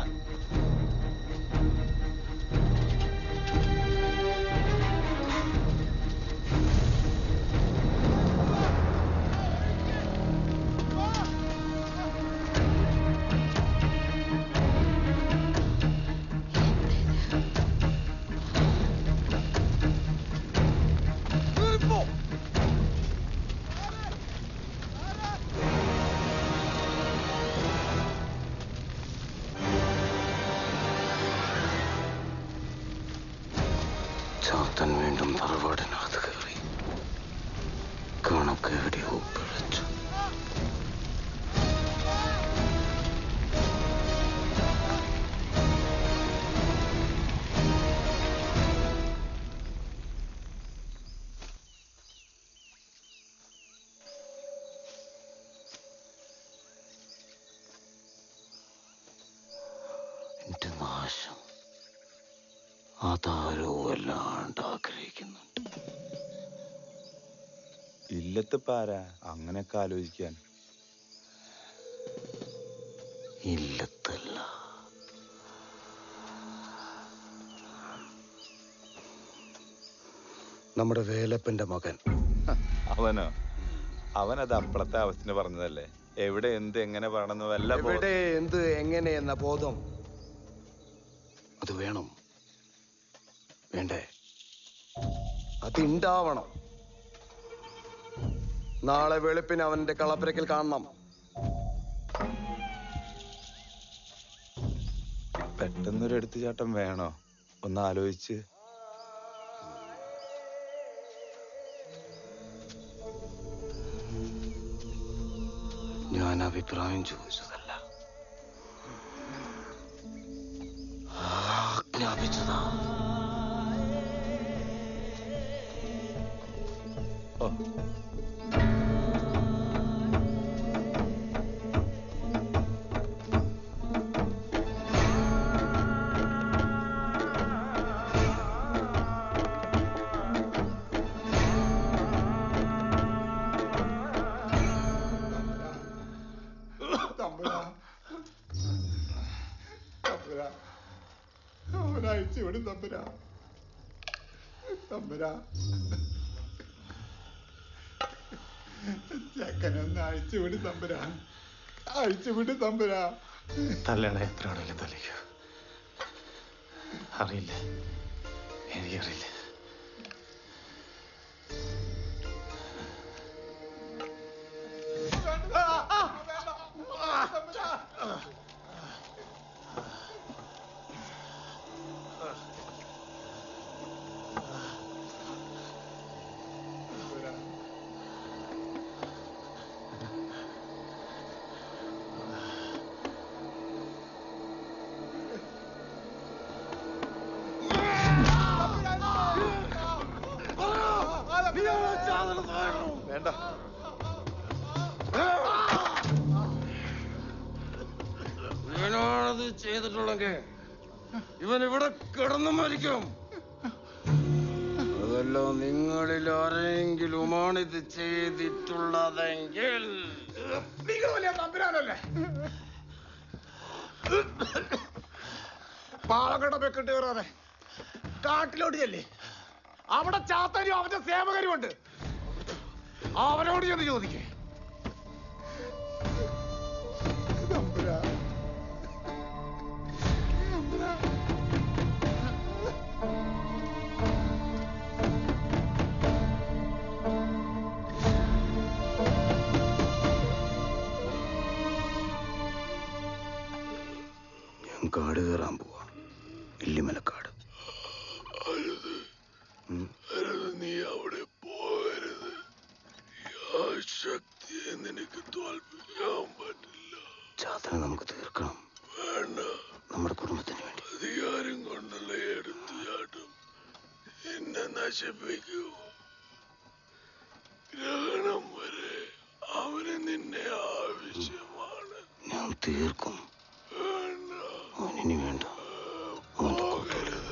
ചാത്തൻ വീണ്ടും തറവാടിനകത്ത് കയറി. കണക്ക് എവിടെയോ പിഴച്ചു. എന്റെ നാശം അതാരോ വല്ലാണ്ട് ആഗ്രഹിക്കുന്നുണ്ട്. ഇല്ലത്തിപ്പാരാ അങ്ങനെയൊക്കെ ആലോചിക്കാൻ? ഇല്ലത്തല്ല, നമ്മുടെ വേലപ്പന്റെ മകൻ. അവനോ? അവനത് അപ്പളത്തെ അവസ്ഥ പറഞ്ഞതല്ലേ. എവിടെ എന്ത് എങ്ങനെ പറയണമെന്ന് വല്ല എവിടെ എന്ത് എങ്ങനെ എന്ന ബോധം അത് വേണം. വേണ്ടേ? അതുണ്ടാവണം. നാളെ വെളുപ്പിന് അവന്റെ കളപ്പുരയ്ക്കൽ കാണണം. പെട്ടെന്നൊരു എടുത്തുചാട്ടം വേണോ? ഒന്ന് ആലോചിച്ച്. ഞാൻ അഭിപ്രായം ചോദിച്ചതല്ല, ആജ്ഞാപിച്ചതാ. അവനയച്ചു വിടും തമ്പുര. തമ്പുര, ചെക്കനൊന്ന് അയച്ചു വിടും തമ്പുര. അയച്ചു വിടും തമ്പുര. തല്ലണ എത്ര ആണെങ്കിലും തല്ലിക്കോ. അറിയില്ല, എനിക്കറിയില്ല. വേണ്ട. ഇവനാണത് ചെയ്തിട്ടുള്ളെങ്കിൽ ഇവൻ ഇവിടെ കിടന്നു മരിക്കും. അതല്ല നിങ്ങളിൽ ആരെങ്കിലുമാണ് ഇത് ചെയ്തിട്ടുള്ളതെങ്കിൽ നിങ്ങൾ വലിയ തമ്പുരാനല്ലേ? പാളങ്ങളുടെ വെക്കിട്ട് കയറാതെ കാട്ടിലോട്ട് ചെല്ലേ. അവിടെ ചാത്തനും അവന്റെ സേവകരും ഉണ്ട്. അവരോട് ചെന്ന് ചോദിക്കേ. ഞാൻ കാട് കയറാൻ പോവാ. ഇല്ലിമലക്കാട്. നീ അവിടെ പോകരുത്. ആ ശക്തിയെ നിനക്ക് തോൽപ്പിക്കാൻ പറ്റില്ല. ചാത്തനെ നമുക്ക് തീർക്കണം. വേണ്ട. നമ്മുടെ കുടുംബത്തിന് വേണ്ടി. അധികാരം കൊണ്ടുള്ള എടുത്തുചാട്ടം എന്നെ നശിപ്പിക്കൂ. ഗ്രഹണം വരെ അവന് നിന്നെ ആവശ്യമാണ്. ഞാൻ തീർക്കും. വേണ്ട. അവനിനി വേണ്ട. പോകരുത്.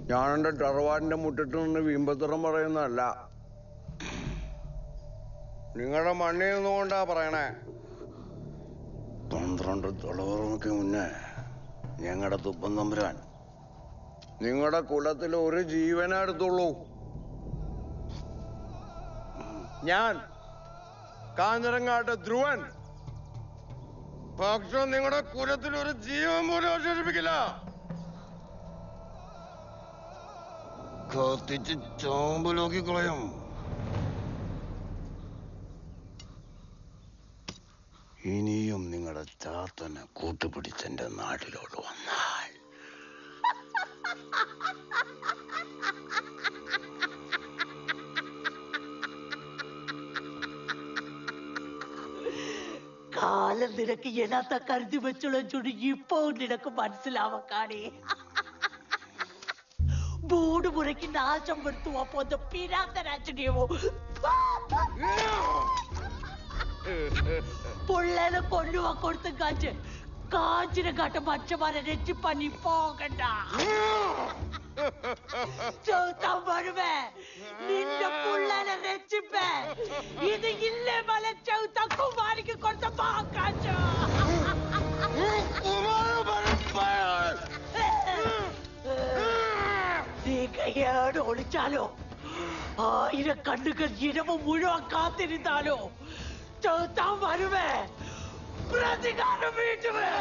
ഞാനെന്റെ തറവാടിന്റെ മുറ്റത്ത് നിന്ന് വീമ്പത്തരം പറയുന്നതല്ല. നിങ്ങളുടെ മണ്ണിൽ നിന്നുകൊണ്ടാ പറയണേ. 12 തലമുറയ്ക്ക് മുന്നേ ഞങ്ങളുടെ തുപ്പൻ തമ്പുരാൻ നിങ്ങളുടെ കുലത്തിൽ ഒരു ജീവനെ എടുത്തുള്ളൂ. ഞാൻ കാഞ്ഞിരങ്ങാട്ട് ധ്രുവൻ. പക്ഷെ നിങ്ങളുടെ കുലത്തിൽ ഒരു ജീവൻ പോലും അവശേഷിപ്പിക്കില്ല. കത്തിച്ച് ചോമ്പലോക്കി കളയും. ഇനിയും നിങ്ങളുടെ ചാത്തനെ കൂട്ടുപിടിച്ചെന്റെ നാട്ടിലോട്ട് വന്നാൽ കാലം നിനക്ക് എന്നാത്ത കരുതി വെച്ചുള്ള ചുടി ഇപ്പോ നിനക്ക് മനസ്സിലാവക്കാണേ. മൂട് മുറയ്ക്ക് നാശം വരുത്തുവാ പോന്ന പിരാന്തരാജനെയോ പുള്ളേനെ കൊല്ലുവാ കൊടുത്തും കാറ്റ് കാഞ്ചിനഘട്ട മച്ചമാരെ രക്ഷിപ്പനി പോകണ്ട. ചൗത്താൻ വരുവേ, നിന്റെ പുള്ളനെ രക്ഷിപ്പേ. ഇത് ഇല്ലേ മല ചൗത്ത കുമാരിക്ക് കൊടുത്ത പാക്കാച്ചോ. നീ കയ്യോട് ഒളിച്ചാലോ, 1000 കണ്ണുകൾ ഇരവ് മുഴുവൻ കാത്തിരുന്നാലോ ചൗത്താൻ വരുവേ, പ്രതികാരം വീട്ടുവേ.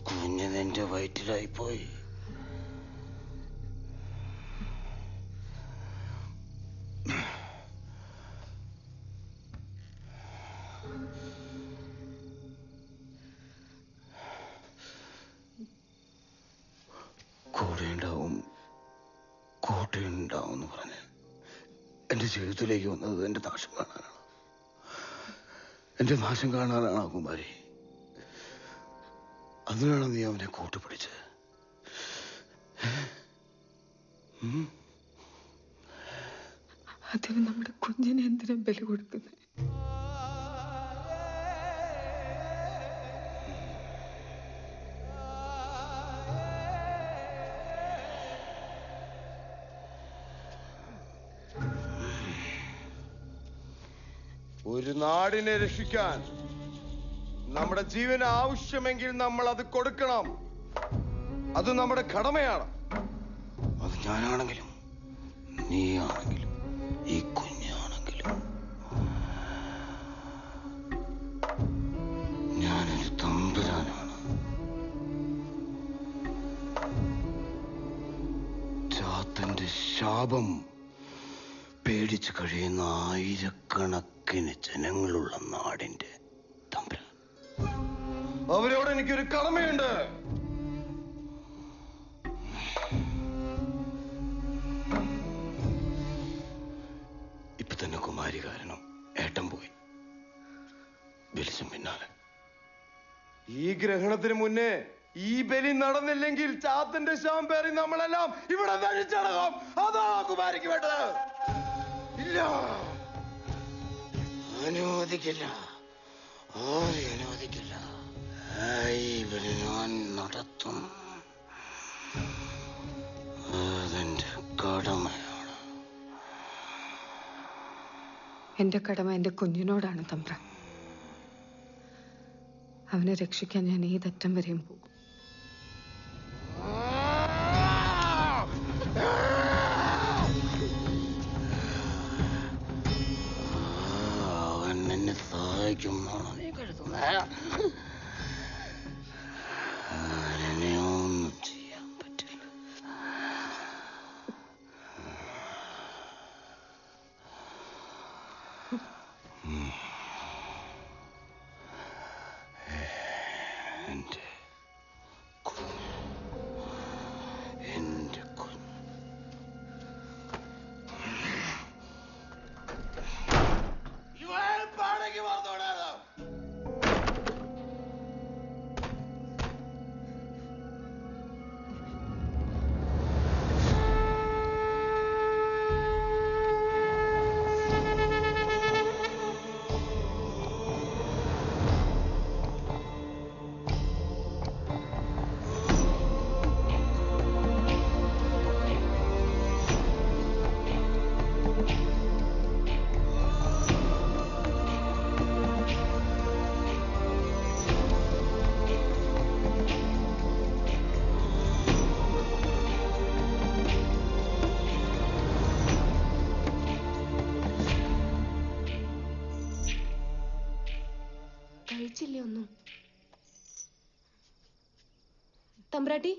കുഞ്ഞിനെന്റെ വയറ്റിലായി പോയി. കൂടെയുണ്ടാവും കൂടെയുണ്ടാവും എന്ന് പറഞ്ഞ് എന്റെ ജീവിതത്തിലേക്ക് വന്നത് എന്റെ നാശം കാണാനാണ്. എന്റെ നാശം കാണാനാണ് കുമാരി. അതിനാണ് നീ അവനെ കൂട്ടുപിടിച്ച്. അതിന് നമ്മുടെ കുഞ്ഞിനെ എന്തിനാ ബലി കൊടുക്കുന്നത്? ഒരു നാടിനെ രക്ഷിക്കാൻ നമ്മുടെ ജീവന് ആവശ്യമെങ്കിൽ നമ്മൾ അത് കൊടുക്കണം. അത് നമ്മുടെ കടമയാണ്. അത് ഞാനാണെങ്കിലും നീയാണെങ്കിലും ഈ കുഞ്ഞാണെങ്കിലും ഞാനൊരു തമ്പുരാനാണ്. ചാത്തന്റെ ശാപം പേടിച്ചു കഴിയുന്ന ആയിരക്കണക്കിന് ജനങ്ങളുള്ള നാടിന്റെ തമ്പുരാൻ. അവരോട് എനിക്കൊരു കടമയുണ്ട്. ഇപ്പൊ തന്നെ കുമാരി കാരണം ഏട്ടൻ പോയി. വെളിച്ചം പിന്നാലെ. ഈ ഗ്രഹണത്തിന് മുന്നേ ഈ ബലി നടന്നില്ലെങ്കിൽ ചാത്തന്റെ ശാപം പേറി നമ്മളെല്ലാം ഇവിടെ നഴിച്ചടങ്ങും. അതാ കുമാരിക്ക് വേണ്ടത്. ഇല്ല, അനുവദിക്കില്ല. ആരെയും അനുവദിക്കില്ല. ഈ ബലി ഞാൻ നടത്തും. അതെന്റെ കടമയാണ്. എൻ്റെ കടമ എൻ്റെ കുഞ്ഞിനോടാണ് തമ്പ്രാൻ. അവനെ രക്ഷിക്കാൻ ഞാൻ ഏതറ്റം വരെയും പോകും. അവൻ എന്നെ സഹായിക്കുമെന്നാണോ നീ കരുതുന്നത്? എന്നെ ഒന്നും ചെയ്യാൻ പറ്റില്ല. എന്റെ കുഞ്ഞ്, എന്റെ കുഞ്ഞ്. കഴിച്ചില്ലേ ഒന്നും? തമ്പ്രാട്ടി,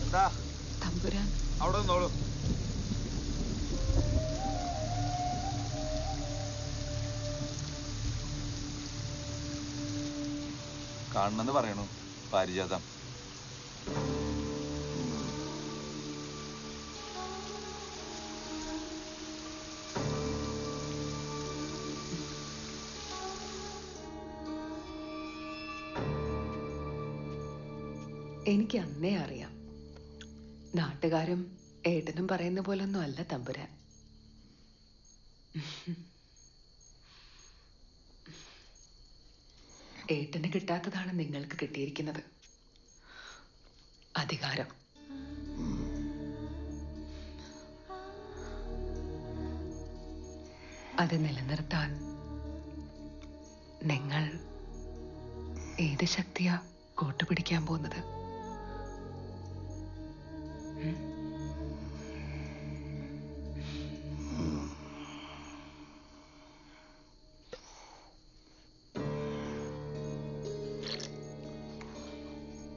എന്താ തമ്പുരാൻ അവിടെ നിന്നോളൂ. കാണണമെന്ന് പറയണു പാരിജാതം. എനിക്ക് അന്നേ അറിയാം. നാട്ടുകാരും ഏട്ടനും പറയുന്ന പോലൊന്നും അല്ല തമ്പുരാൻ. ഏട്ടന് കിട്ടാത്തതാണ് നിങ്ങൾക്ക് കിട്ടിയിരിക്കുന്നത്. അധികാരം. അത് നിലനിർത്താൻ നിങ്ങൾ ഏത് ശക്തിയാ കൂട്ടുപിടിക്കാൻ പോകുന്നത്?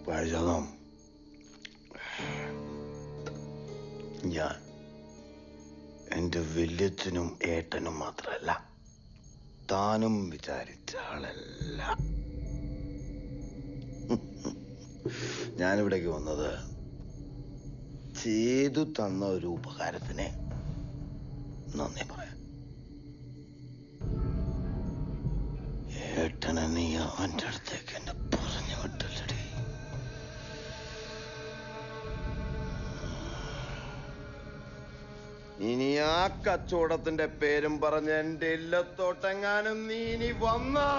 പാരിജാതം, ഞാൻ എന്റെ വല്യച്ഛനും ഏട്ടനും മാത്രമല്ല, താനും വിചാരിച്ച ആളല്ല. ഞാനിവിടേക്ക് വന്നത് ചെയ്തു തന്ന ഒരു ഉപകാരത്തിന് നന്ദി പറയാം. ഏട്ടനെ നീ അവന്റെ അടുത്തേക്ക് എന്നെ പറഞ്ഞു വിട്ടല്ലടി. ഇനി ആ കച്ചവടത്തിന്റെ പേരും പറഞ്ഞ് എന്റെ ഇല്ലത്തോട്ടെങ്ങാനും നീ ഇനി വന്നാ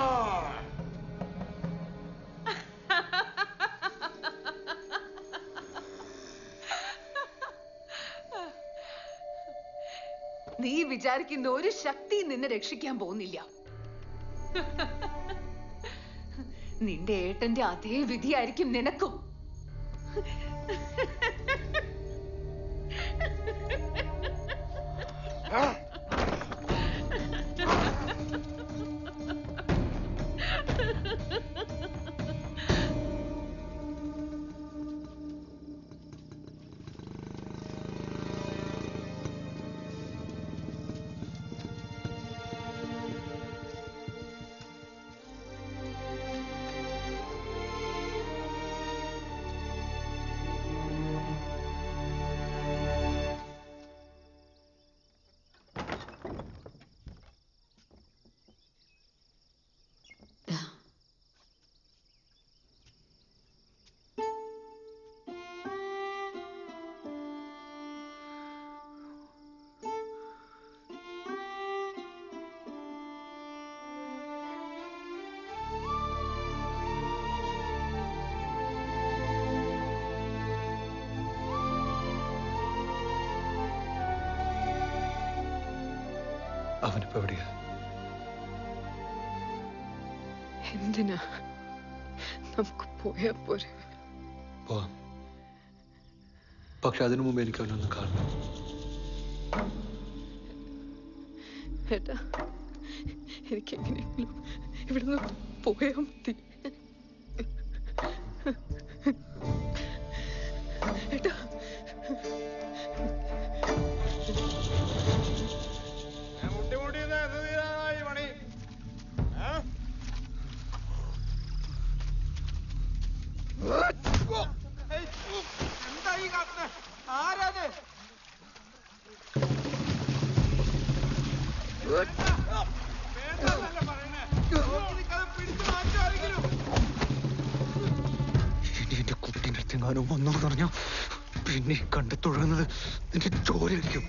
നീ വിചാരിക്കുന്ന ഒരു ശക്തി നിന്നെ രക്ഷിക്കാൻ പോകുന്നില്ല. നിന്റെ ഏട്ടന്റെ അതേ വിധിയായിരിക്കും നിനക്കും. അവനിപ്പോ എവിടെയാ? എന്തിനാ? നമുക്ക് പോയാ പോരെ? പോവാം. പക്ഷെ അതിനു മുമ്പ് എനിക്ക് അവനൊന്ന് കാണണം. ഏട്ടാ, എനിക്ക് എങ്ങനെയെങ്കിലും ഇവിടുന്ന് പോയാ മതി. ഏട്ടാ, ഇനി എന്റെ കുട്ടീൻ്റെ അടുത്തെങ്ങാനും വന്നോന്ന് പറഞ്ഞാ പിന്നെ കണ്ടു തുടങ്ങുന്നത് നിന്റെ ചോരയായിരിക്കും.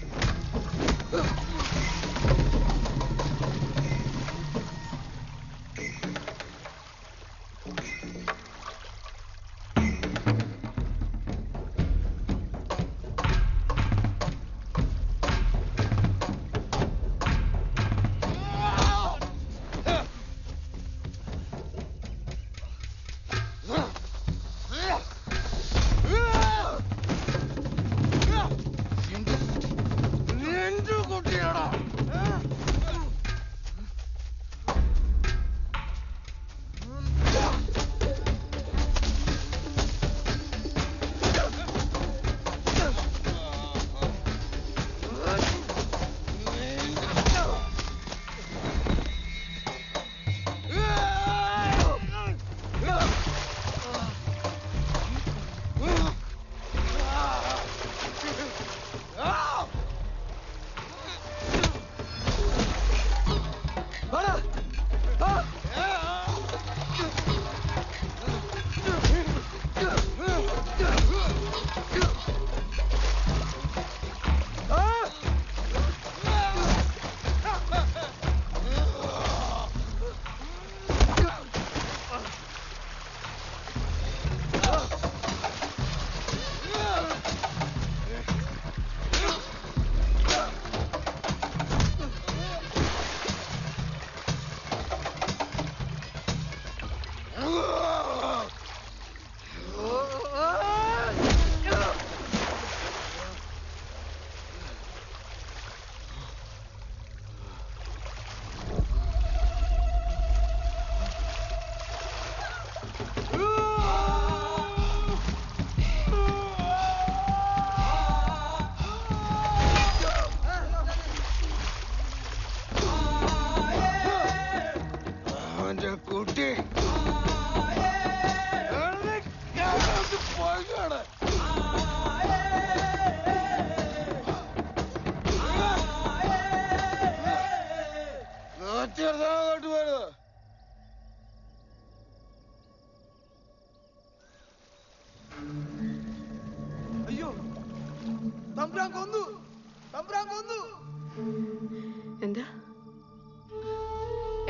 എന്താ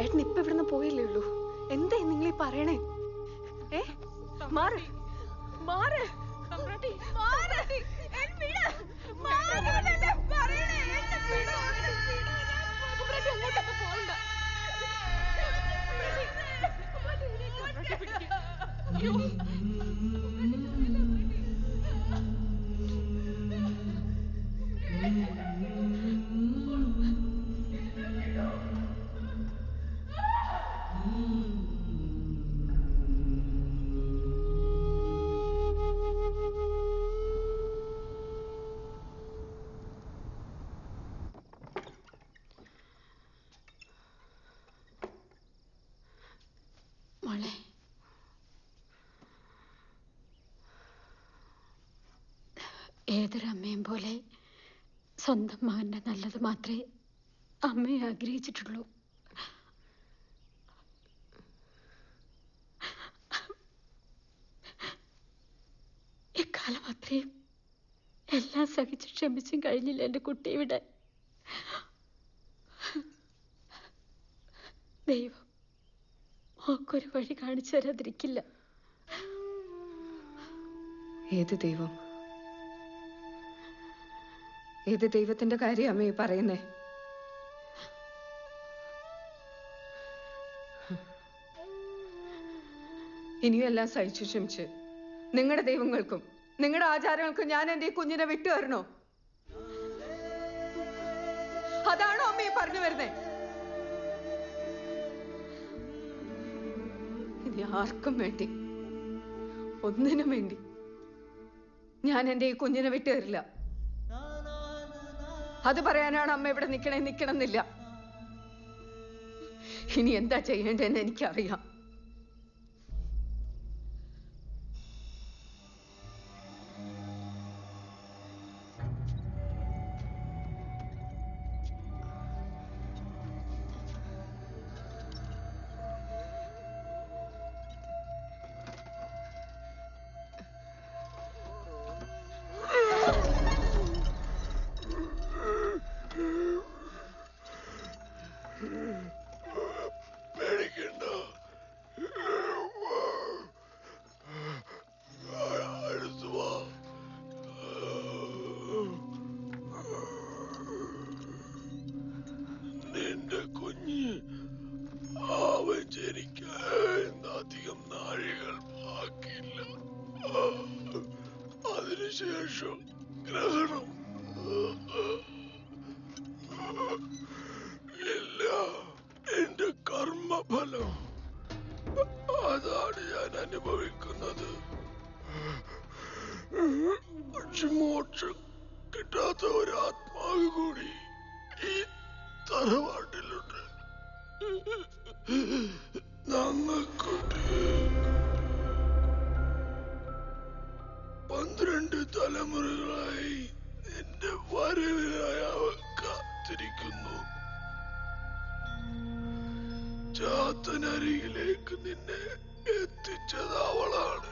ഏട്ടൻ ഇപ്പൊ ഇവിടുന്ന് പോയല്ലേ ഉള്ളൂ? എന്താ നിങ്ങൾ പറയണേ? മാറ് മാറ് മോളെ, ഏതൊരമ്മയും പോലെ സ്വന്തം മകന്റെ നല്ലത് മാത്രമേ അമ്മയെ ആഗ്രഹിച്ചിട്ടുള്ളൂ. ഇക്കാലം അത്രയും എല്ലാം സഹിച്ച് ക്ഷമിച്ചും കഴിഞ്ഞില്ല എൻ്റെ കുട്ടി ഇവിടെ. ദൈവം മോക്കൊരു വഴി കാണിച്ചു തരാതിരിക്കില്ല. ഏത് ദൈവം? ഏത് ദൈവത്തിന്റെ കാര്യം അമ്മയെ പറയുന്നേ? ഇനിയും എല്ലാം സഹിച്ചു ക്ഷമിച്ച് നിങ്ങളുടെ ദൈവങ്ങൾക്കും നിങ്ങളുടെ ആചാരങ്ങൾക്കും ഞാൻ എന്റെ ഈ കുഞ്ഞിനെ വിട്ടു തരണോ? അതാണോ അമ്മ ഈ പറഞ്ഞു വരുന്നേ? ഇനി ആർക്കും വേണ്ടി, ഒന്നിനും വേണ്ടി ഞാൻ എന്റെ ഈ കുഞ്ഞിനെ വിട്ടു തരില്ല. അത് പറയാനാണ് അമ്മ ഇവിടെ നിൽക്കണമെന്നില്ല. ഇനി എന്താ ചെയ്യേണ്ടതെന്ന് എനിക്കറിയാം. അതിനുശേഷം ഗ്രഹണം ഇല്ല. എന്റെ കർമ്മഫലം അതാണ് ഞാൻ അനുഭവിക്കുന്നത്. മോക്ഷം കിട്ടാത്ത ഒരു ആത്മാവ് കൂടി ഈ തറവാട്ടിലുണ്ട്. ഞങ്ങൾക്കുണ്ട് 12 തലമുറകളായി എന്റെ വരവിനായി അവൻ കാത്തിരിക്കുന്നു. ചാത്തനരികിലേക്ക് നിന്നെ എത്തിച്ചത് അവളാണ്.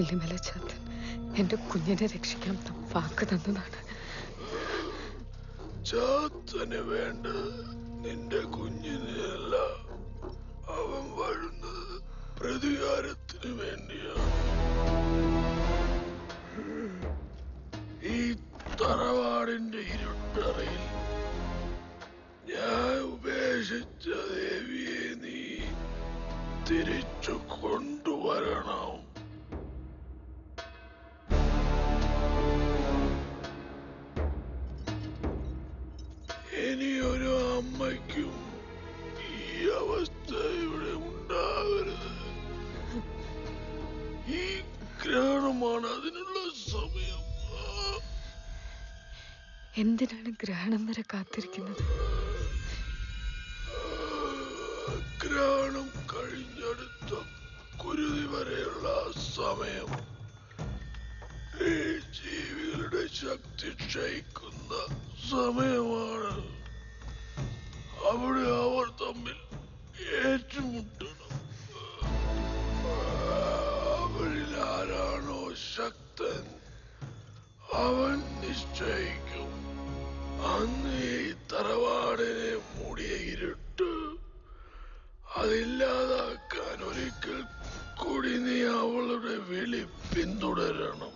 ഇല്ലിമല ചാത്തൻ എന്റെ കുഞ്ഞിനെ രക്ഷിക്കാൻ വാക്ക് തന്നതാണ്. ചാത്തന് വേണ്ട നിന്റെ കുഞ്ഞിനെയല്ല, അവൻ വരുന്നത് പ്രതികാരത്തിന് വേണ്ടിയാണ്. ഈ തറവാടിന്റെ ഇരുട്ടറയിൽ ഞാൻ ഉപേക്ഷിച്ച ദേവിയെ നീ തിരിച്ചു കൊണ്ടുവരണം. ഇനിയൊരു അമ്മയ്ക്കും ഈ അവസ്ഥ ഇവിടെ ഉണ്ടാകരുത്. ഈ ഗ്രഹണമാണ് അതിനുള്ള സമയം. എന്തിനാണ് ഗ്രഹണം വരെ കാത്തിരിക്കുന്നത്? ഗ്രഹണം കഴിഞ്ഞടുത്ത കുരുതി വരെയുള്ള സമയം ഈ ജീവികളുടെ ശക്തി ക്ഷയിക്കുന്ന സമയമാണ്. അവിടെ അവർ തമ്മിൽ ഏറ്റുമുട്ടണം. അവരിൽ ആരാണോ ശക്തൻ അവൻ നിശ്ചയിക്കും. അന്ന് ഈ തറവാടിനെ മൂടിയ ഇരുട്ട് അതില്ലാതാക്കാൻ ഒരിക്കൽ കൂടി നീ അവളുടെ വിളി പിന്തുടരണം.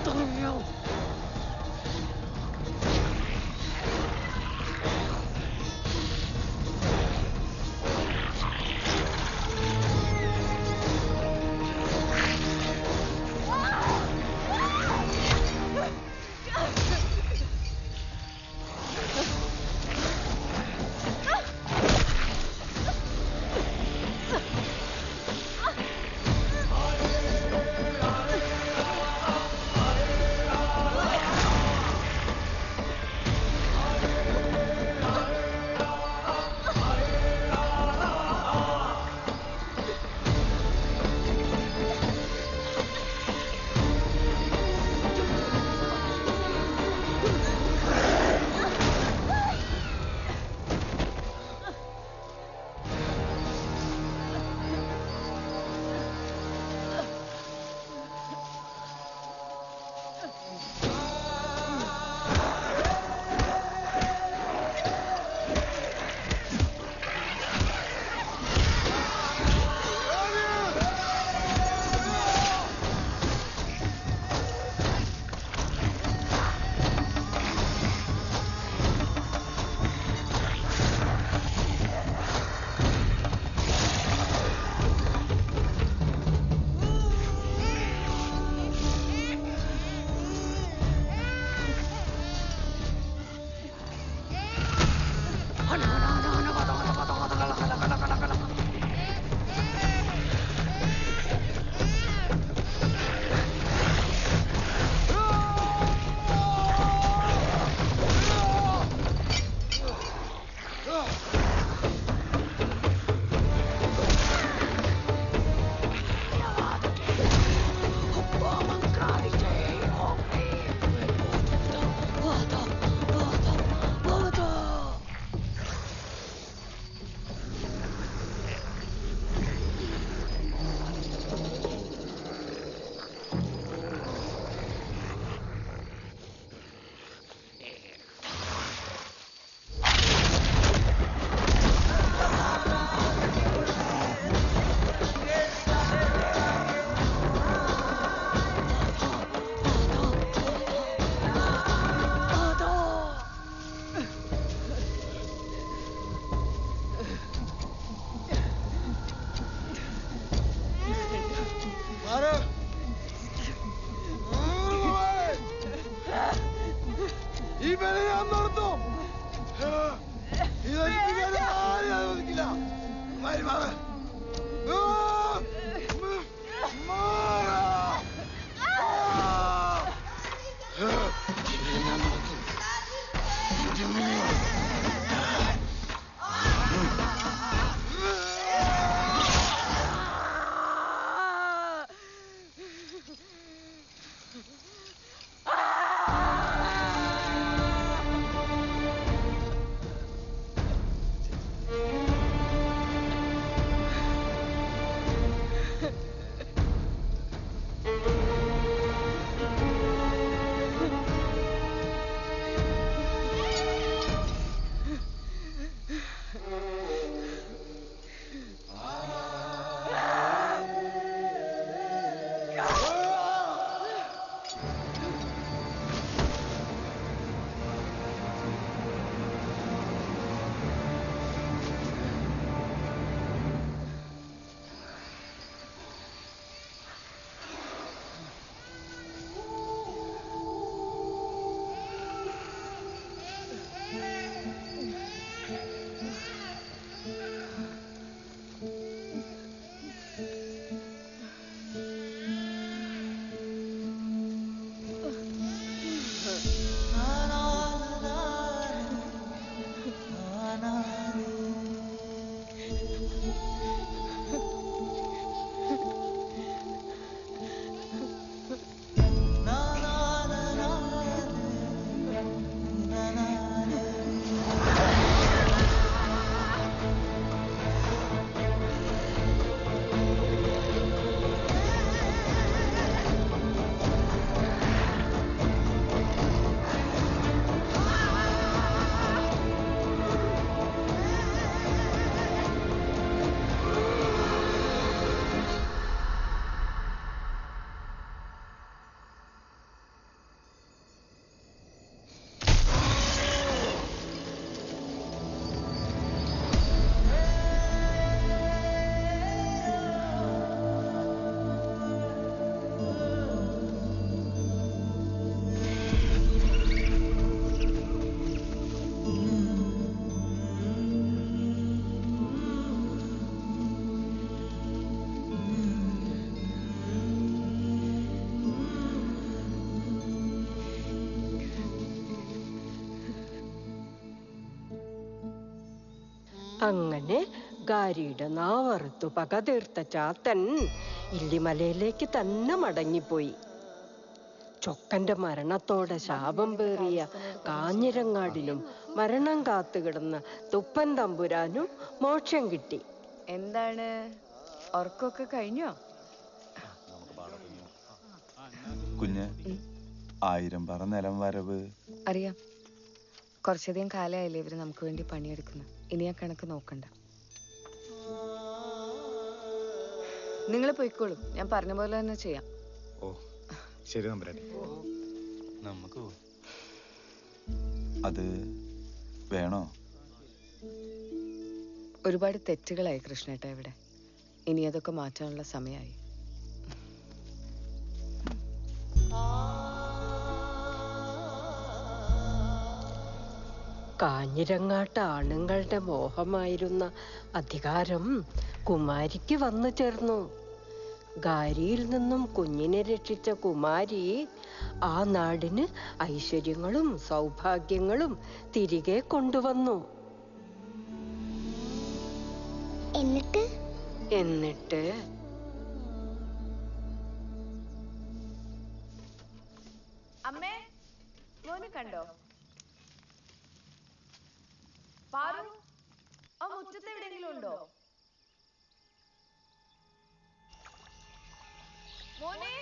Antonio! അങ്ങനെ ഗാരിയുടെ നാവറുത്തു പക തീർത്ത ചാത്തൻ ഇല്ലിമലയിലേക്ക് തന്നെ മടങ്ങിപ്പോയി. ചൊക്കന്റെ മരണത്തോടെ ശാപം പേറിയ കാഞ്ഞിരങ്ങാടിനും മരണം കാത്തുകിടന്ന തുപ്പൻ തമ്പുരാനും മോക്ഷം കിട്ടി. എന്താണ് ഉറക്കമൊക്കെ കഴിഞ്ഞോ? കുഞ്ഞ്, 1000 പറ നിലം വരവ് അറിയാം. കുറച്ചധികം കാലമായില്ലേ ഇവര് നമുക്ക് വേണ്ടി പണിയെടുക്കുന്നു. ഇനി ആ കണക്ക് നോക്കണ്ട. നിങ്ങൾ പോയിക്കോളൂ, ഞാൻ പറഞ്ഞ പോലെ തന്നെ ചെയ്യാം. ഓ ശരി തമ്പുരാട്ടി. നമുക്ക് അത് വേണോ? ഒരുപാട് തെറ്റുകളായി കൃഷ്ണേട്ട ഇവിടെ. ഇനി അതൊക്കെ മാറ്റാനുള്ള സമയമായി. കാഞ്ഞിരങ്ങാട്ട് ആണുങ്ങളുടെ മോഹമായിരുന്ന അധികാരം കുമാരിക്ക് വന്നു ചേർന്നു. ഗാരിയിൽ നിന്നും കുഞ്ഞിനെ രക്ഷിച്ച കുമാരി ആ നാടിന് ഐശ്വര്യങ്ങളും സൗഭാഗ്യങ്ങളും തിരികെ കൊണ്ടുവന്നു. എന്നിട്ട് അമ്മേ, മോനെ കണ്ടോ? പാറു, ആ മുറ്റത്ത് എവിടെയെങ്കിലും ഉണ്ടോ മോനെ?